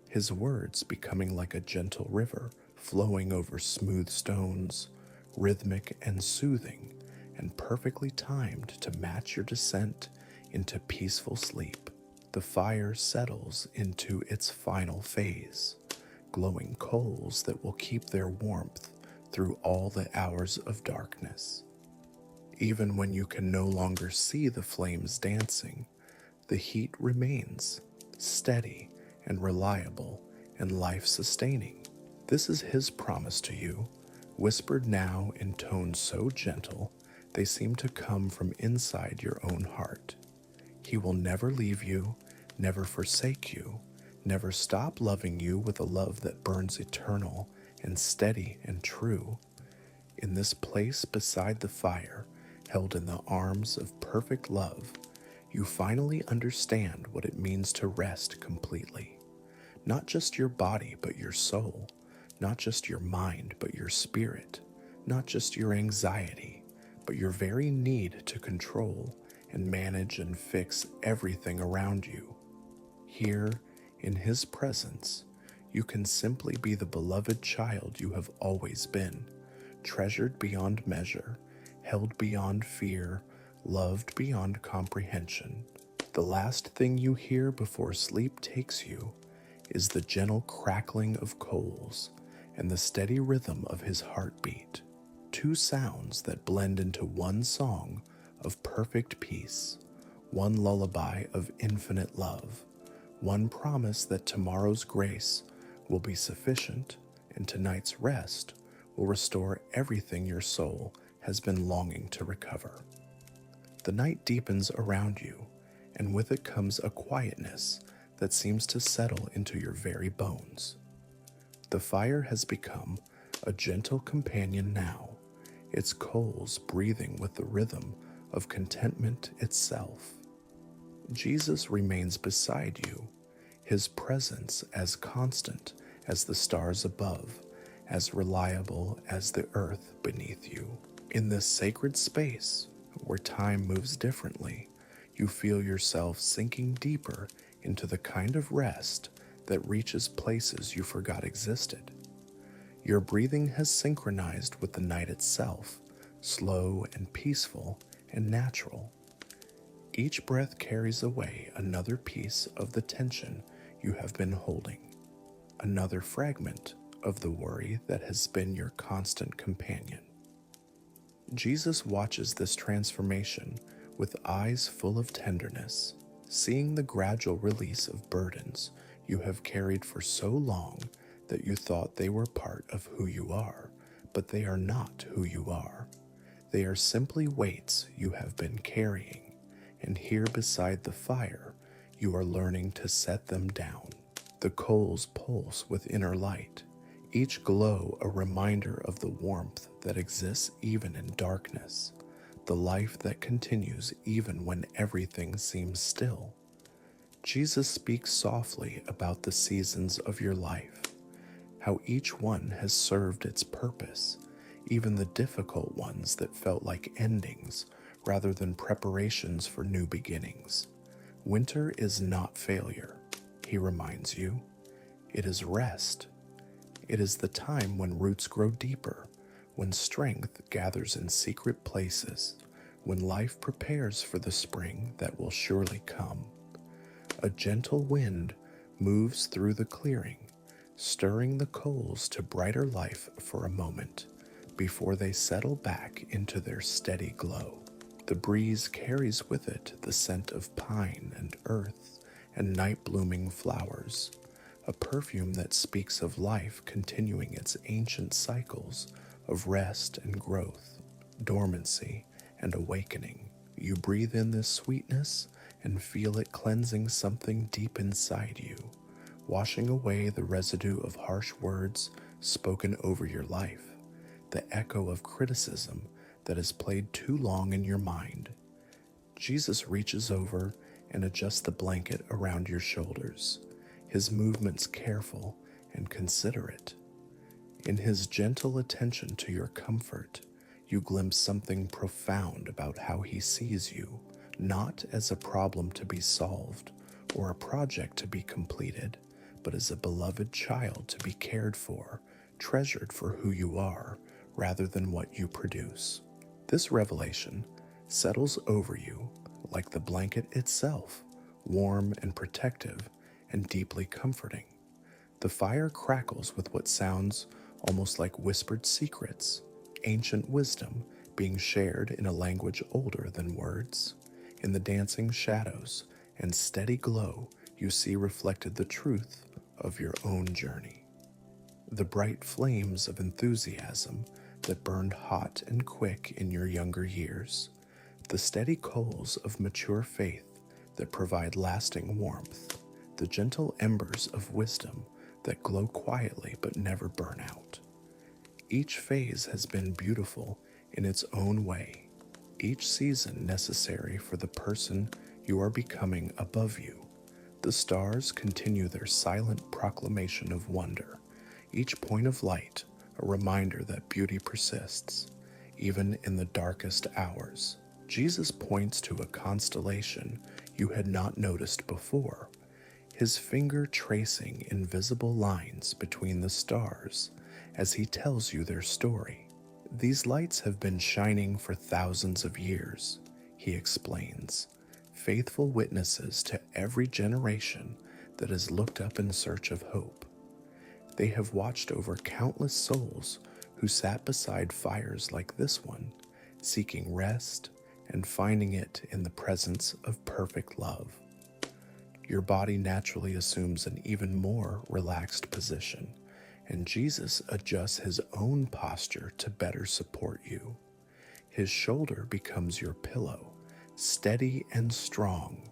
his words becoming like a gentle river flowing over smooth stones, rhythmic and soothing, and perfectly timed to match your descent into peaceful sleep. The fire settles into its final phase, glowing coals that will keep their warmth through all the hours of darkness. Even when you can no longer see the flames dancing, the heat remains steady and reliable and life-sustaining. This is His promise to you, whispered now in tones so gentle they seem to come from inside your own heart. He will never leave you, never forsake you, never stop loving you with a love that burns eternal and steady and true. In this place beside the fire, held in the arms of perfect love, you finally understand what it means to rest completely. Not just your body, but your soul. Not just your mind, but your spirit. Not just your anxiety, but your very need to control and manage and fix everything around you. Here, in His presence, you can simply be the beloved child you have always been, treasured beyond measure, held beyond fear, loved beyond comprehension. The last thing you hear before sleep takes you is the gentle crackling of coals and the steady rhythm of His heartbeat, two sounds that blend into one song of perfect peace, one lullaby of infinite love, one promise that tomorrow's grace will be sufficient and tonight's rest will restore everything your soul has been longing to recover. The night deepens around you, and with it comes a quietness that seems to settle into your very bones. The fire has become a gentle companion now, its coals breathing with the rhythm of contentment itself. Jesus remains beside you, His presence as constant as the stars above, as reliable as the earth beneath you. In this sacred space, where time moves differently, you feel yourself sinking deeper into the kind of rest that reaches places you forgot existed. Your breathing has synchronized with the night itself, slow and peaceful and natural. Each breath carries away another piece of the tension you have been holding, another fragment of the worry that has been your constant companion. Jesus watches this transformation with eyes full of tenderness, seeing the gradual release of burdens you have carried for so long that you thought they were part of who you are, but they are not who you are. They are simply weights you have been carrying, and here beside the fire, you are learning to set them down. The coals pulse with inner light, each glow a reminder of the warmth that exists even in darkness, the life that continues even when everything seems still. Jesus speaks softly about the seasons of your life, how each one has served its purpose, even the difficult ones that felt like endings rather than preparations for new beginnings. Winter is not failure, He reminds you. It is rest. It is the time when roots grow deeper, when strength gathers in secret places, when life prepares for the spring that will surely come. A gentle wind moves through the clearing, stirring the coals to brighter life for a moment before they settle back into their steady glow. The breeze carries with it the scent of pine and earth and night-blooming flowers, a perfume that speaks of life continuing its ancient cycles of rest and growth, dormancy and awakening. You breathe in this sweetness and feel it cleansing something deep inside you, washing away the residue of harsh words spoken over your life, the echo of criticism that has played too long in your mind. Jesus reaches over and adjusts the blanket around your shoulders, His movements careful and considerate. In His gentle attention to your comfort, you glimpse something profound about how He sees you, not as a problem to be solved or a project to be completed, but as a beloved child to be cared for, treasured for who you are, rather than what you produce. This revelation settles over you like the blanket itself, warm and protective and deeply comforting. The fire crackles with what sounds almost like whispered secrets, ancient wisdom being shared in a language older than words. In the dancing shadows and steady glow, you see reflected the truth of your own journey. The bright flames of enthusiasm that burned hot and quick in your younger years, the steady coals of mature faith that provide lasting warmth, the gentle embers of wisdom that glow quietly but never burn out. Each phase has been beautiful in its own way, each season necessary for the person you are becoming above you. The stars continue their silent proclamation of wonder, each point of light a reminder that beauty persists, even in the darkest hours. Jesus points to a constellation you had not noticed before, his finger tracing invisible lines between the stars as he tells you their story. These lights have been shining for thousands of years, he explains, faithful witnesses to every generation that has looked up in search of hope. They have watched over countless souls who sat beside fires like this one, seeking rest and finding it in the presence of perfect love. Your body naturally assumes an even more relaxed position, and Jesus adjusts his own posture to better support you. His shoulder becomes your pillow, steady and strong,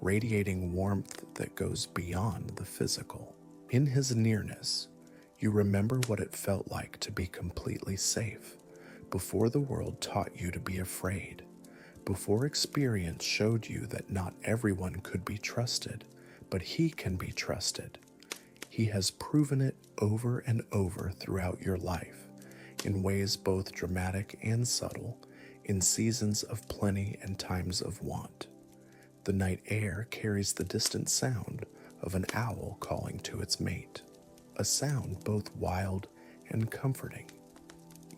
radiating warmth that goes beyond the physical. In his nearness, you remember what it felt like to be completely safe, before the world taught you to be afraid, before experience showed you that not everyone could be trusted, but he can be trusted. He has proven it over and over throughout your life, in ways both dramatic and subtle, in seasons of plenty and times of want. The night air carries the distant sound of an owl calling to its mate, a sound both wild and comforting.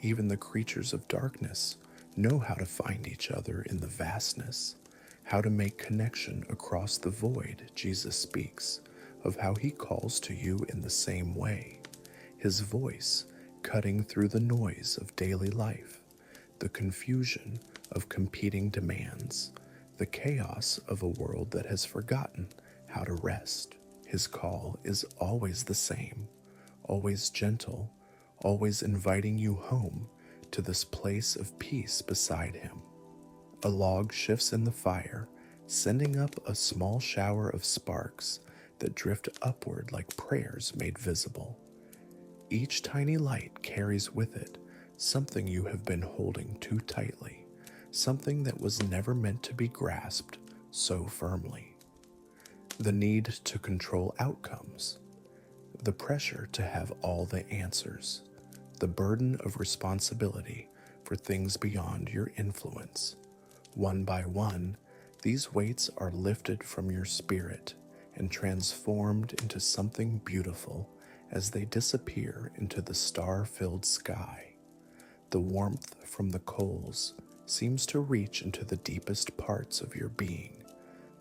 Even the creatures of darkness know how to find each other in the vastness, how to make connection across the void. Jesus speaks of how he calls to you in the same way, his voice cutting through the noise of daily life, the confusion of competing demands, the chaos of a world that has forgotten how to rest. His call is always the same, always gentle, always inviting you home to this place of peace beside him. A log shifts in the fire, sending up a small shower of sparks that drift upward like prayers made visible. Each tiny light carries with it something you have been holding too tightly, something that was never meant to be grasped so firmly. The need to control outcomes, the pressure to have all the answers, the burden of responsibility for things beyond your influence. One by one, these weights are lifted from your spirit and transformed into something beautiful as they disappear into the star-filled sky. The warmth from the coals seems to reach into the deepest parts of your being,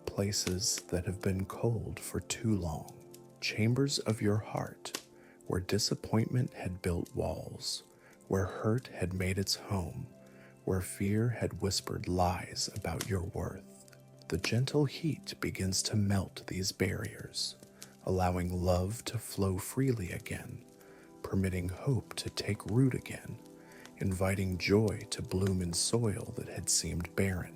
places that have been cold for too long, chambers of your heart where disappointment had built walls, where hurt had made its home, where fear had whispered lies about your worth. The gentle heat begins to melt these barriers, allowing love to flow freely again, permitting hope to take root again, inviting joy to bloom in soil that had seemed barren.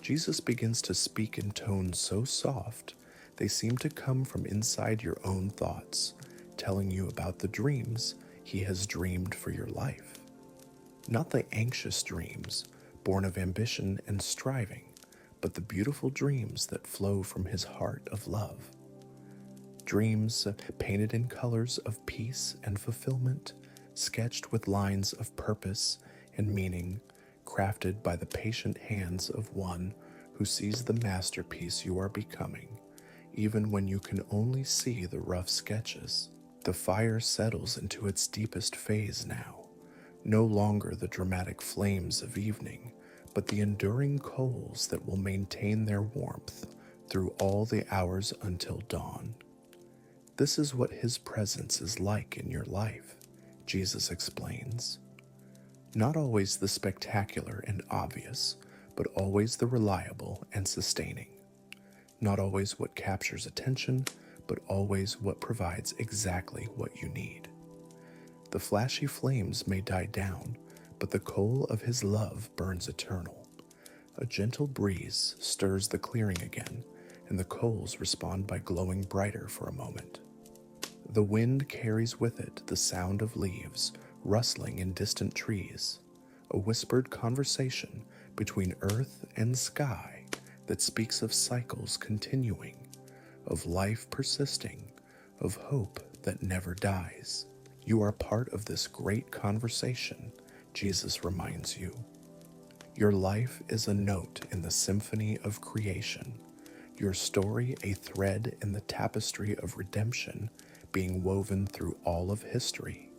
Jesus begins to speak in tones so soft they seem to come from inside your own thoughts, telling you about the dreams he has dreamed for your life. Not the anxious dreams born of ambition and striving, but the beautiful dreams that flow from his heart of love. Dreams painted in colors of peace and fulfillment, sketched with lines of purpose and meaning, crafted by the patient hands of one who sees the masterpiece you are becoming, even when you can only see the rough sketches. The fire settles into its deepest phase now, No longer the dramatic flames of evening, but the enduring coals that will maintain their warmth through all the hours until dawn. This is what His presence is like in your life, Jesus explains. Not always the spectacular and obvious, but always the reliable and sustaining. Not always what captures attention, but always what provides exactly what you need. The flashy flames may die down, but the coal of His love burns eternal. A gentle breeze stirs the clearing again, and the coals respond by glowing brighter for a moment. The wind carries with it the sound of leaves rustling in distant trees, a whispered conversation between earth and sky that speaks of cycles continuing, of life persisting, of hope that never dies. You are part of this great conversation, Jesus reminds you. Your life is a note in the symphony of creation, your story a thread in the tapestry of redemption being woven through all of history.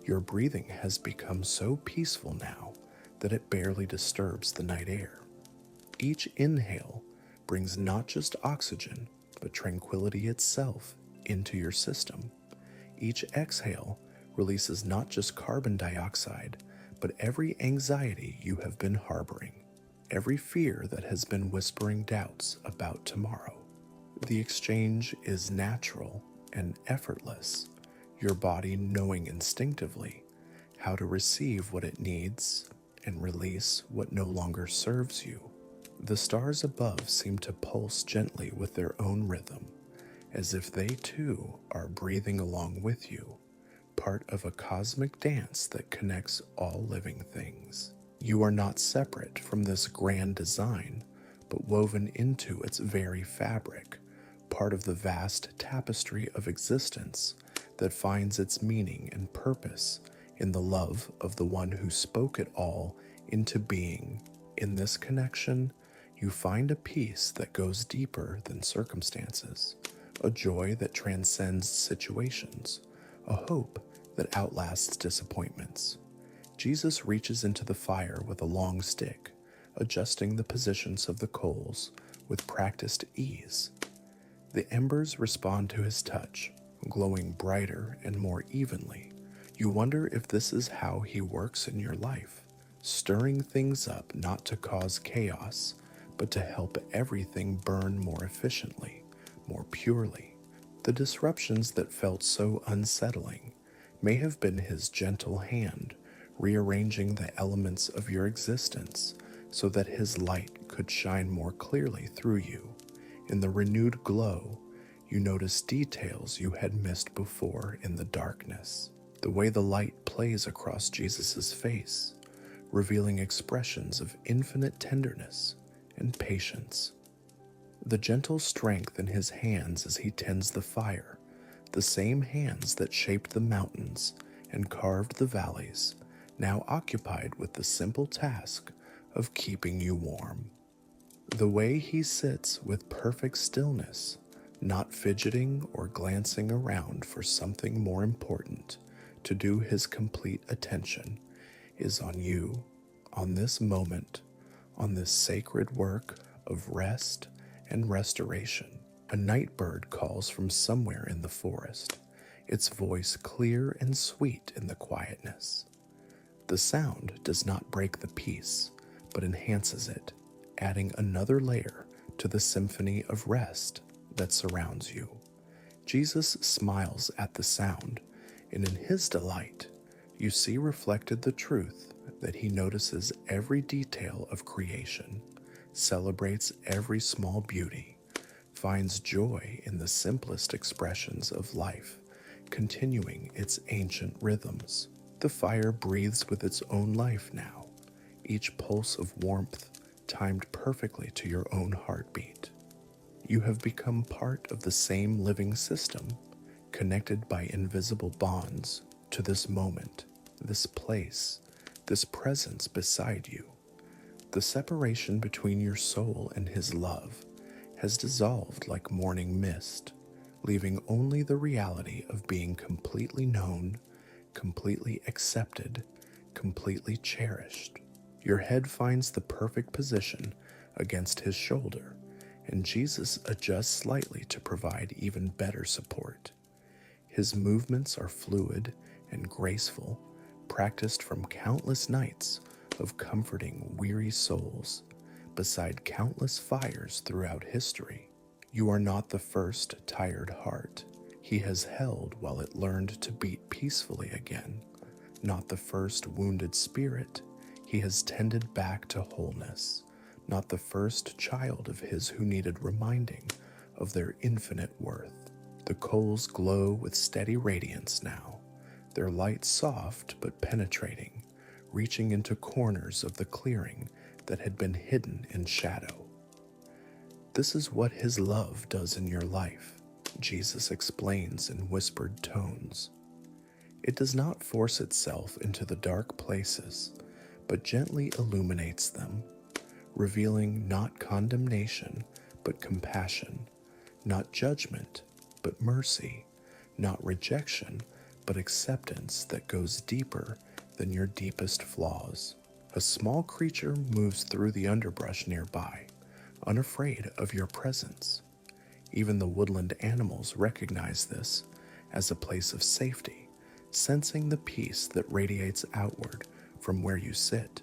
Your breathing has become so peaceful now that it barely disturbs the night air. Each inhale brings not just oxygen, but tranquility itself into your system. Each exhale releases not just carbon dioxide, but every anxiety you have been harboring, every fear that has been whispering doubts about tomorrow. The exchange is natural and effortless, your body knowing instinctively how to receive what it needs and release what no longer serves you. The stars above seem to pulse gently with their own rhythm, as if they too are breathing along with you, part of a cosmic dance that connects all living things. You are not separate from this grand design, but woven into its very fabric, part of the vast tapestry of existence that finds its meaning and purpose in the love of the one who spoke it all into being. In this connection, you find a peace that goes deeper than circumstances, a joy that transcends situations, a hope that outlasts disappointments. Jesus reaches into the fire with a long stick, adjusting the positions of the coals with practiced ease. The embers respond to His touch, glowing brighter and more evenly. You wonder if this is how He works in your life, stirring things up not to cause chaos, but to help everything burn more efficiently, more purely. The disruptions that felt so unsettling may have been His gentle hand rearranging the elements of your existence so that His light could shine more clearly through you. In the renewed glow, you notice details you had missed before in the darkness. The way the light plays across Jesus' face, revealing expressions of infinite tenderness and patience. The gentle strength in His hands as He tends the fire, the same hands that shaped the mountains and carved the valleys, now occupied with the simple task of keeping you warm. The way He sits with perfect stillness, not fidgeting or glancing around for something more important to do His complete attention, is on you, on this moment, on this sacred work of rest and restoration. A night bird calls from somewhere in the forest, its voice clear and sweet in the quietness. The sound does not break the peace, but enhances it, adding another layer to the symphony of rest that surrounds you. Jesus smiles at the sound, and in His delight, you see reflected the truth that He notices every detail of creation, celebrates every small beauty, finds joy in the simplest expressions of life, continuing its ancient rhythms. The fire breathes with its own life now, each pulse of warmth timed perfectly to your own heartbeat. You have become part of the same living system, connected by invisible bonds to this moment, this place, this presence beside you. The separation between your soul and His love has dissolved like morning mist, leaving only the reality of being completely known, completely accepted, completely cherished. Your head finds the perfect position against his shoulder, and Jesus adjusts slightly to provide even better support. His movements are fluid and graceful, practiced from countless nights of comforting weary souls beside countless fires throughout history. You are not the first tired heart he has held while it learned to beat peacefully again, not the first wounded spirit he has tended back to wholeness, not the first child of his who needed reminding of their infinite worth. The coals glow with steady radiance now, their light soft but penetrating, reaching into corners of the clearing that had been hidden in shadow. This is what his love does in your life, Jesus explains in whispered tones. It does not force itself into the dark places, but gently illuminates them, revealing not condemnation, but compassion, not judgment, but mercy, not rejection, but acceptance that goes deeper than your deepest flaws. A small creature moves through the underbrush nearby, unafraid of your presence. Even the woodland animals recognize this as a place of safety, sensing the peace that radiates outward from where you sit.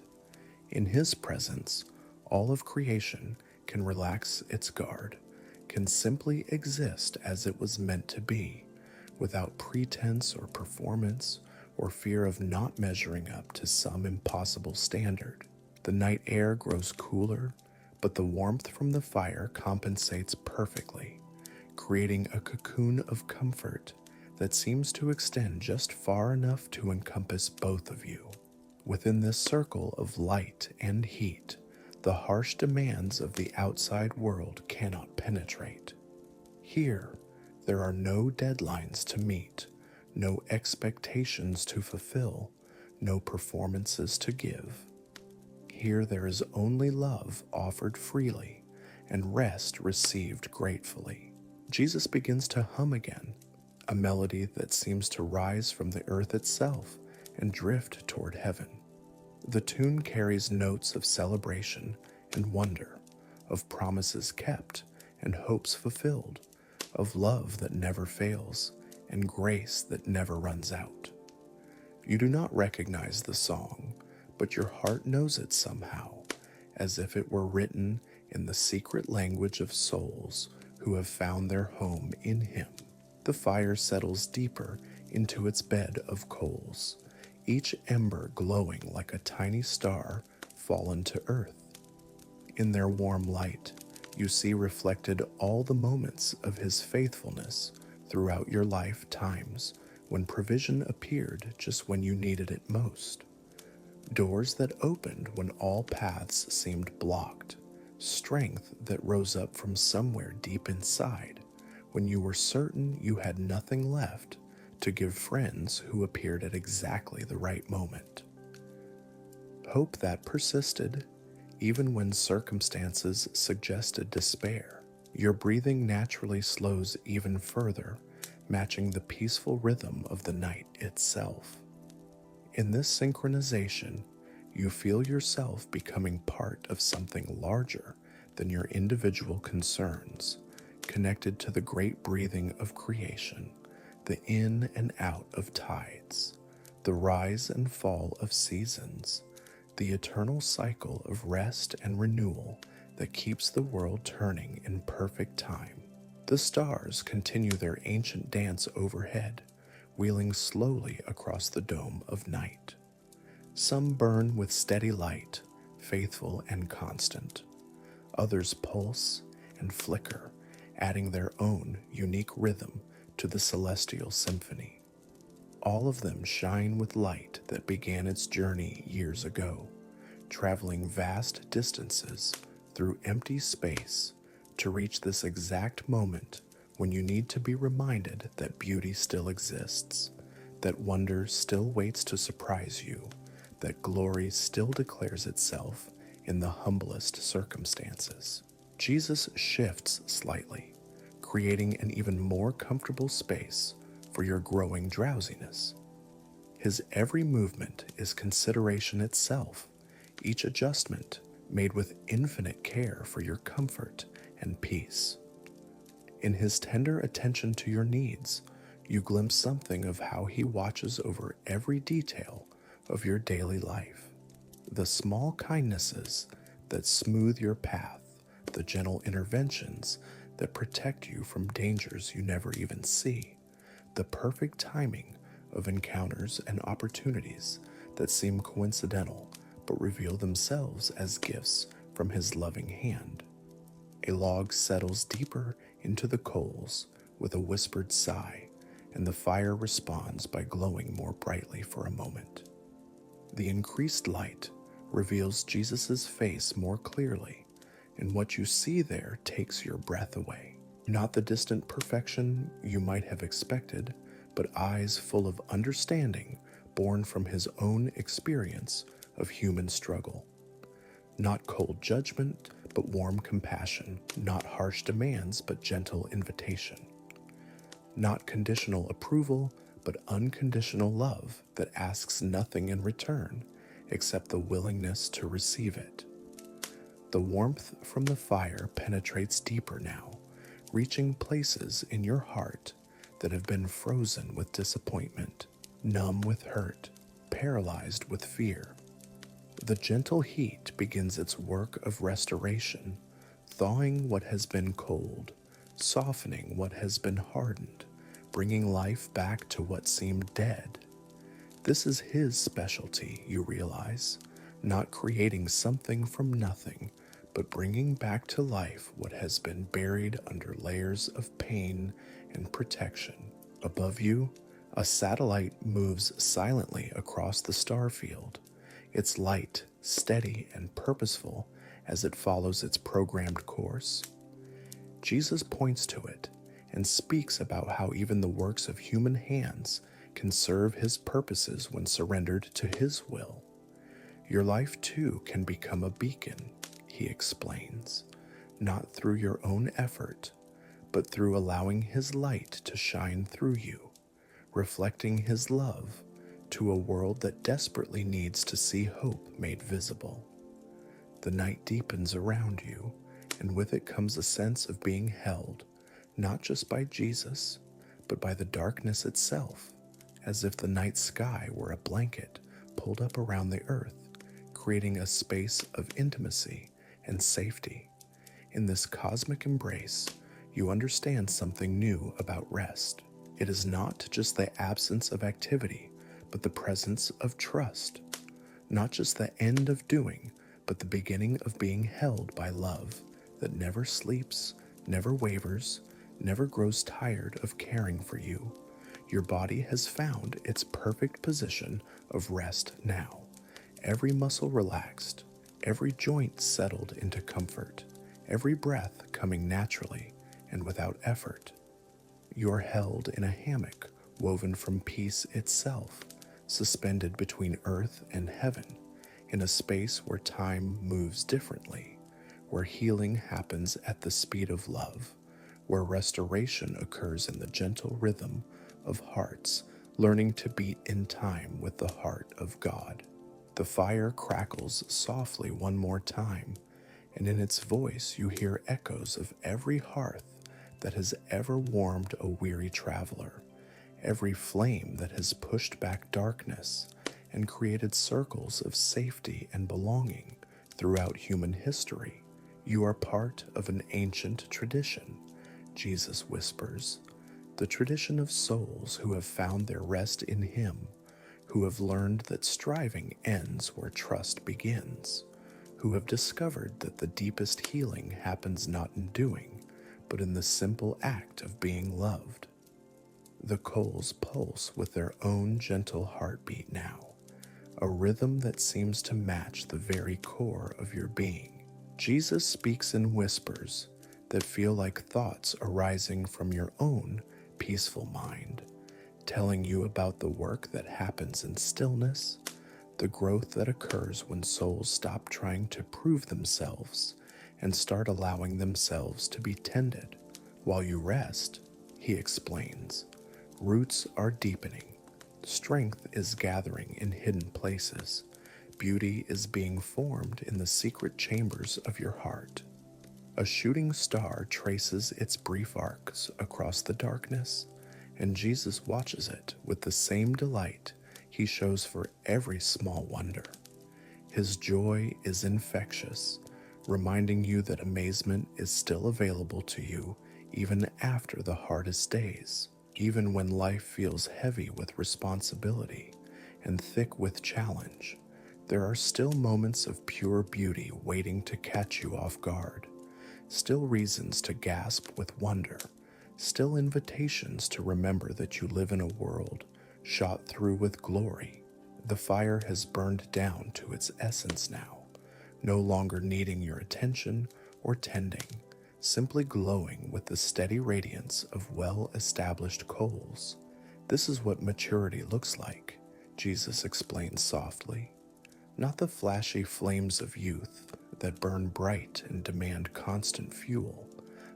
In his presence, all of creation can relax its guard, can simply exist as it was meant to be, without pretense or performance or fear of not measuring up to some impossible standard. The night air grows cooler, but the warmth from the fire compensates perfectly, creating a cocoon of comfort that seems to extend just far enough to encompass both of you. Within this circle of light and heat, the harsh demands of the outside world cannot penetrate. Here, there are no deadlines to meet, no expectations to fulfill, no performances to give. Here there is only love offered freely and rest received gratefully. Jesus begins to hum again, a melody that seems to rise from the earth itself and drift toward heaven. The tune carries notes of celebration and wonder, of promises kept and hopes fulfilled, of love that never fails and grace that never runs out. You do not recognize the song, but your heart knows it somehow, as if it were written in the secret language of souls who have found their home in him. The fire settles deeper into its bed of coals, each ember glowing like a tiny star fallen to earth. In their warm light, you see reflected all the moments of his faithfulness throughout your lifetimes when provision appeared just when you needed it most. Doors that opened when all paths seemed blocked, strength that rose up from somewhere deep inside when you were certain you had nothing left to give friends who appeared at exactly the right moment. Hope that persisted even when circumstances suggested despair. Your breathing naturally slows even further, matching the peaceful rhythm of the night itself. In this synchronization, you feel yourself becoming part of something larger than your individual concerns, connected to the great breathing of creation, the in and out of tides, the rise and fall of seasons, the eternal cycle of rest and renewal that keeps the world turning in perfect time. The stars continue their ancient dance overhead, wheeling slowly across the dome of night. Some burn with steady light, faithful and constant. Others pulse and flicker, adding their own unique rhythm to the celestial symphony. All of them shine with light that began its journey years ago, traveling vast distances through empty space to reach this exact moment when you need to be reminded that beauty still exists, that wonder still waits to surprise you, that glory still declares itself in the humblest circumstances. Jesus shifts slightly, creating an even more comfortable space for your growing drowsiness. His every movement is consideration itself, each adjustment made with infinite care for your comfort and peace. In his tender attention to your needs, you glimpse something of how he watches over every detail of your daily life. The small kindnesses that smooth your path, the gentle interventions that protect you from dangers you never even see, the perfect timing of encounters and opportunities that seem coincidental but reveal themselves as gifts from his loving hand. A log settles deeper into the coals with a whispered sigh, and the fire responds by glowing more brightly for a moment. The increased light reveals Jesus' face more clearly, and what you see there takes your breath away. Not the distant perfection you might have expected, but eyes full of understanding born from his own experience of human struggle. Not cold judgment, but warm compassion. Not harsh demands, but gentle invitation. Not conditional approval, but unconditional love that asks nothing in return except the willingness to receive it. The warmth from the fire penetrates deeper now, reaching places in your heart that have been frozen with disappointment, numb with hurt, paralyzed with fear. The gentle heat begins its work of restoration, thawing what has been cold, softening what has been hardened, bringing life back to what seemed dead. This is his specialty, you realize, not creating something from nothing, but bringing back to life what has been buried under layers of pain and protection. Above you, a satellite moves silently across the star field, its light steady and purposeful as it follows its programmed course. Jesus points to it and speaks about how even the works of human hands can serve his purposes when surrendered to his will. Your life too can become a beacon, he explains, not through your own effort, but through allowing his light to shine through you, reflecting his love to a world that desperately needs to see hope made visible. The night deepens around you, and with it comes a sense of being held, not just by Jesus, but by the darkness itself, as if the night sky were a blanket pulled up around the earth, creating a space of intimacy and safety. In this cosmic embrace, you understand something new about rest. It is not just the absence of activity, but the presence of trust. Not just the end of doing, but the beginning of being held by love that never sleeps, never wavers, never grows tired of caring for you. Your body has found its perfect position of rest now. Every muscle relaxed, every joint settled into comfort, every breath coming naturally and without effort. You're held in a hammock woven from peace itself, suspended between earth and heaven, in a space where time moves differently, where healing happens at the speed of love, where restoration occurs in the gentle rhythm of hearts learning to beat in time with the heart of God. The fire crackles softly one more time, and in its voice you hear echoes of every hearth that has ever warmed a weary traveler, every flame that has pushed back darkness and created circles of safety and belonging throughout human history. You are part of an ancient tradition, Jesus whispers, the tradition of souls who have found their rest in him, who have learned that striving ends where trust begins, who have discovered that the deepest healing happens not in doing, but in the simple act of being loved. The coals pulse with their own gentle heartbeat now, a rhythm that seems to match the very core of your being. Jesus speaks in whispers that feel like thoughts arising from your own peaceful mind, telling you about the work that happens in stillness, the growth that occurs when souls stop trying to prove themselves and start allowing themselves to be tended. While you rest, he explains, roots are deepening, Strength is gathering in hidden places. Beauty is being formed in the secret chambers of your heart. A shooting star traces its brief arcs across the darkness, and Jesus watches it with the same delight he shows for every small wonder. His joy is infectious, reminding you that amazement is still available to you even after the hardest days. Even when life feels heavy with responsibility and thick with challenge, there are still moments of pure beauty waiting to catch you off guard, still reasons to gasp with wonder, still invitations to remember that you live in a world shot through with glory. The fire has burned down to its essence now, no longer needing your attention or tending, simply glowing with the steady radiance of well-established coals. This is what maturity looks like, Jesus explains softly. Not the flashy flames of youth that burn bright and demand constant fuel,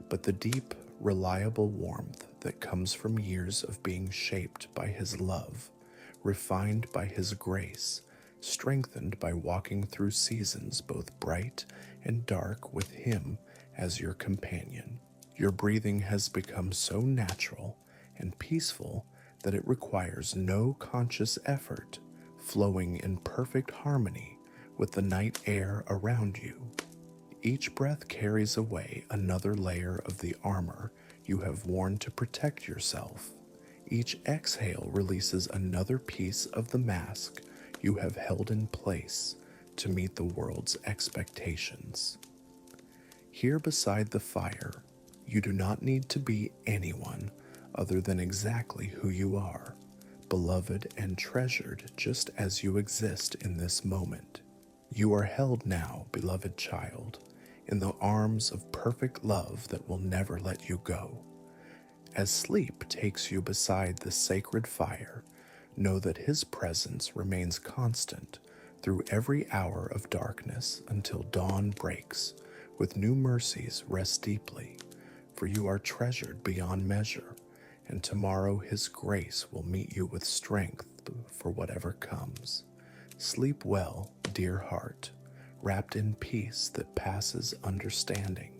but the deep, reliable warmth that comes from years of being shaped by His love, refined by His grace, strengthened by walking through seasons both bright and dark with Him as your companion. Your breathing has become so natural and peaceful that it requires no conscious effort, flowing in perfect harmony with the night air around you. Each breath carries away another layer of the armor you have worn to protect yourself. Each exhale releases another piece of the mask you have held in place to meet the world's expectations. Here beside the fire, you do not need to be anyone other than exactly who you are, beloved and treasured just as you exist in this moment. You are held now, beloved child, in the arms of perfect love that will never let you go. As sleep takes you beside the sacred fire, know that His presence remains constant through every hour of darkness until dawn breaks. With new mercies, rest deeply, for you are treasured beyond measure, and tomorrow His grace will meet you with strength for whatever comes. Sleep well, dear heart, wrapped in peace that passes understanding.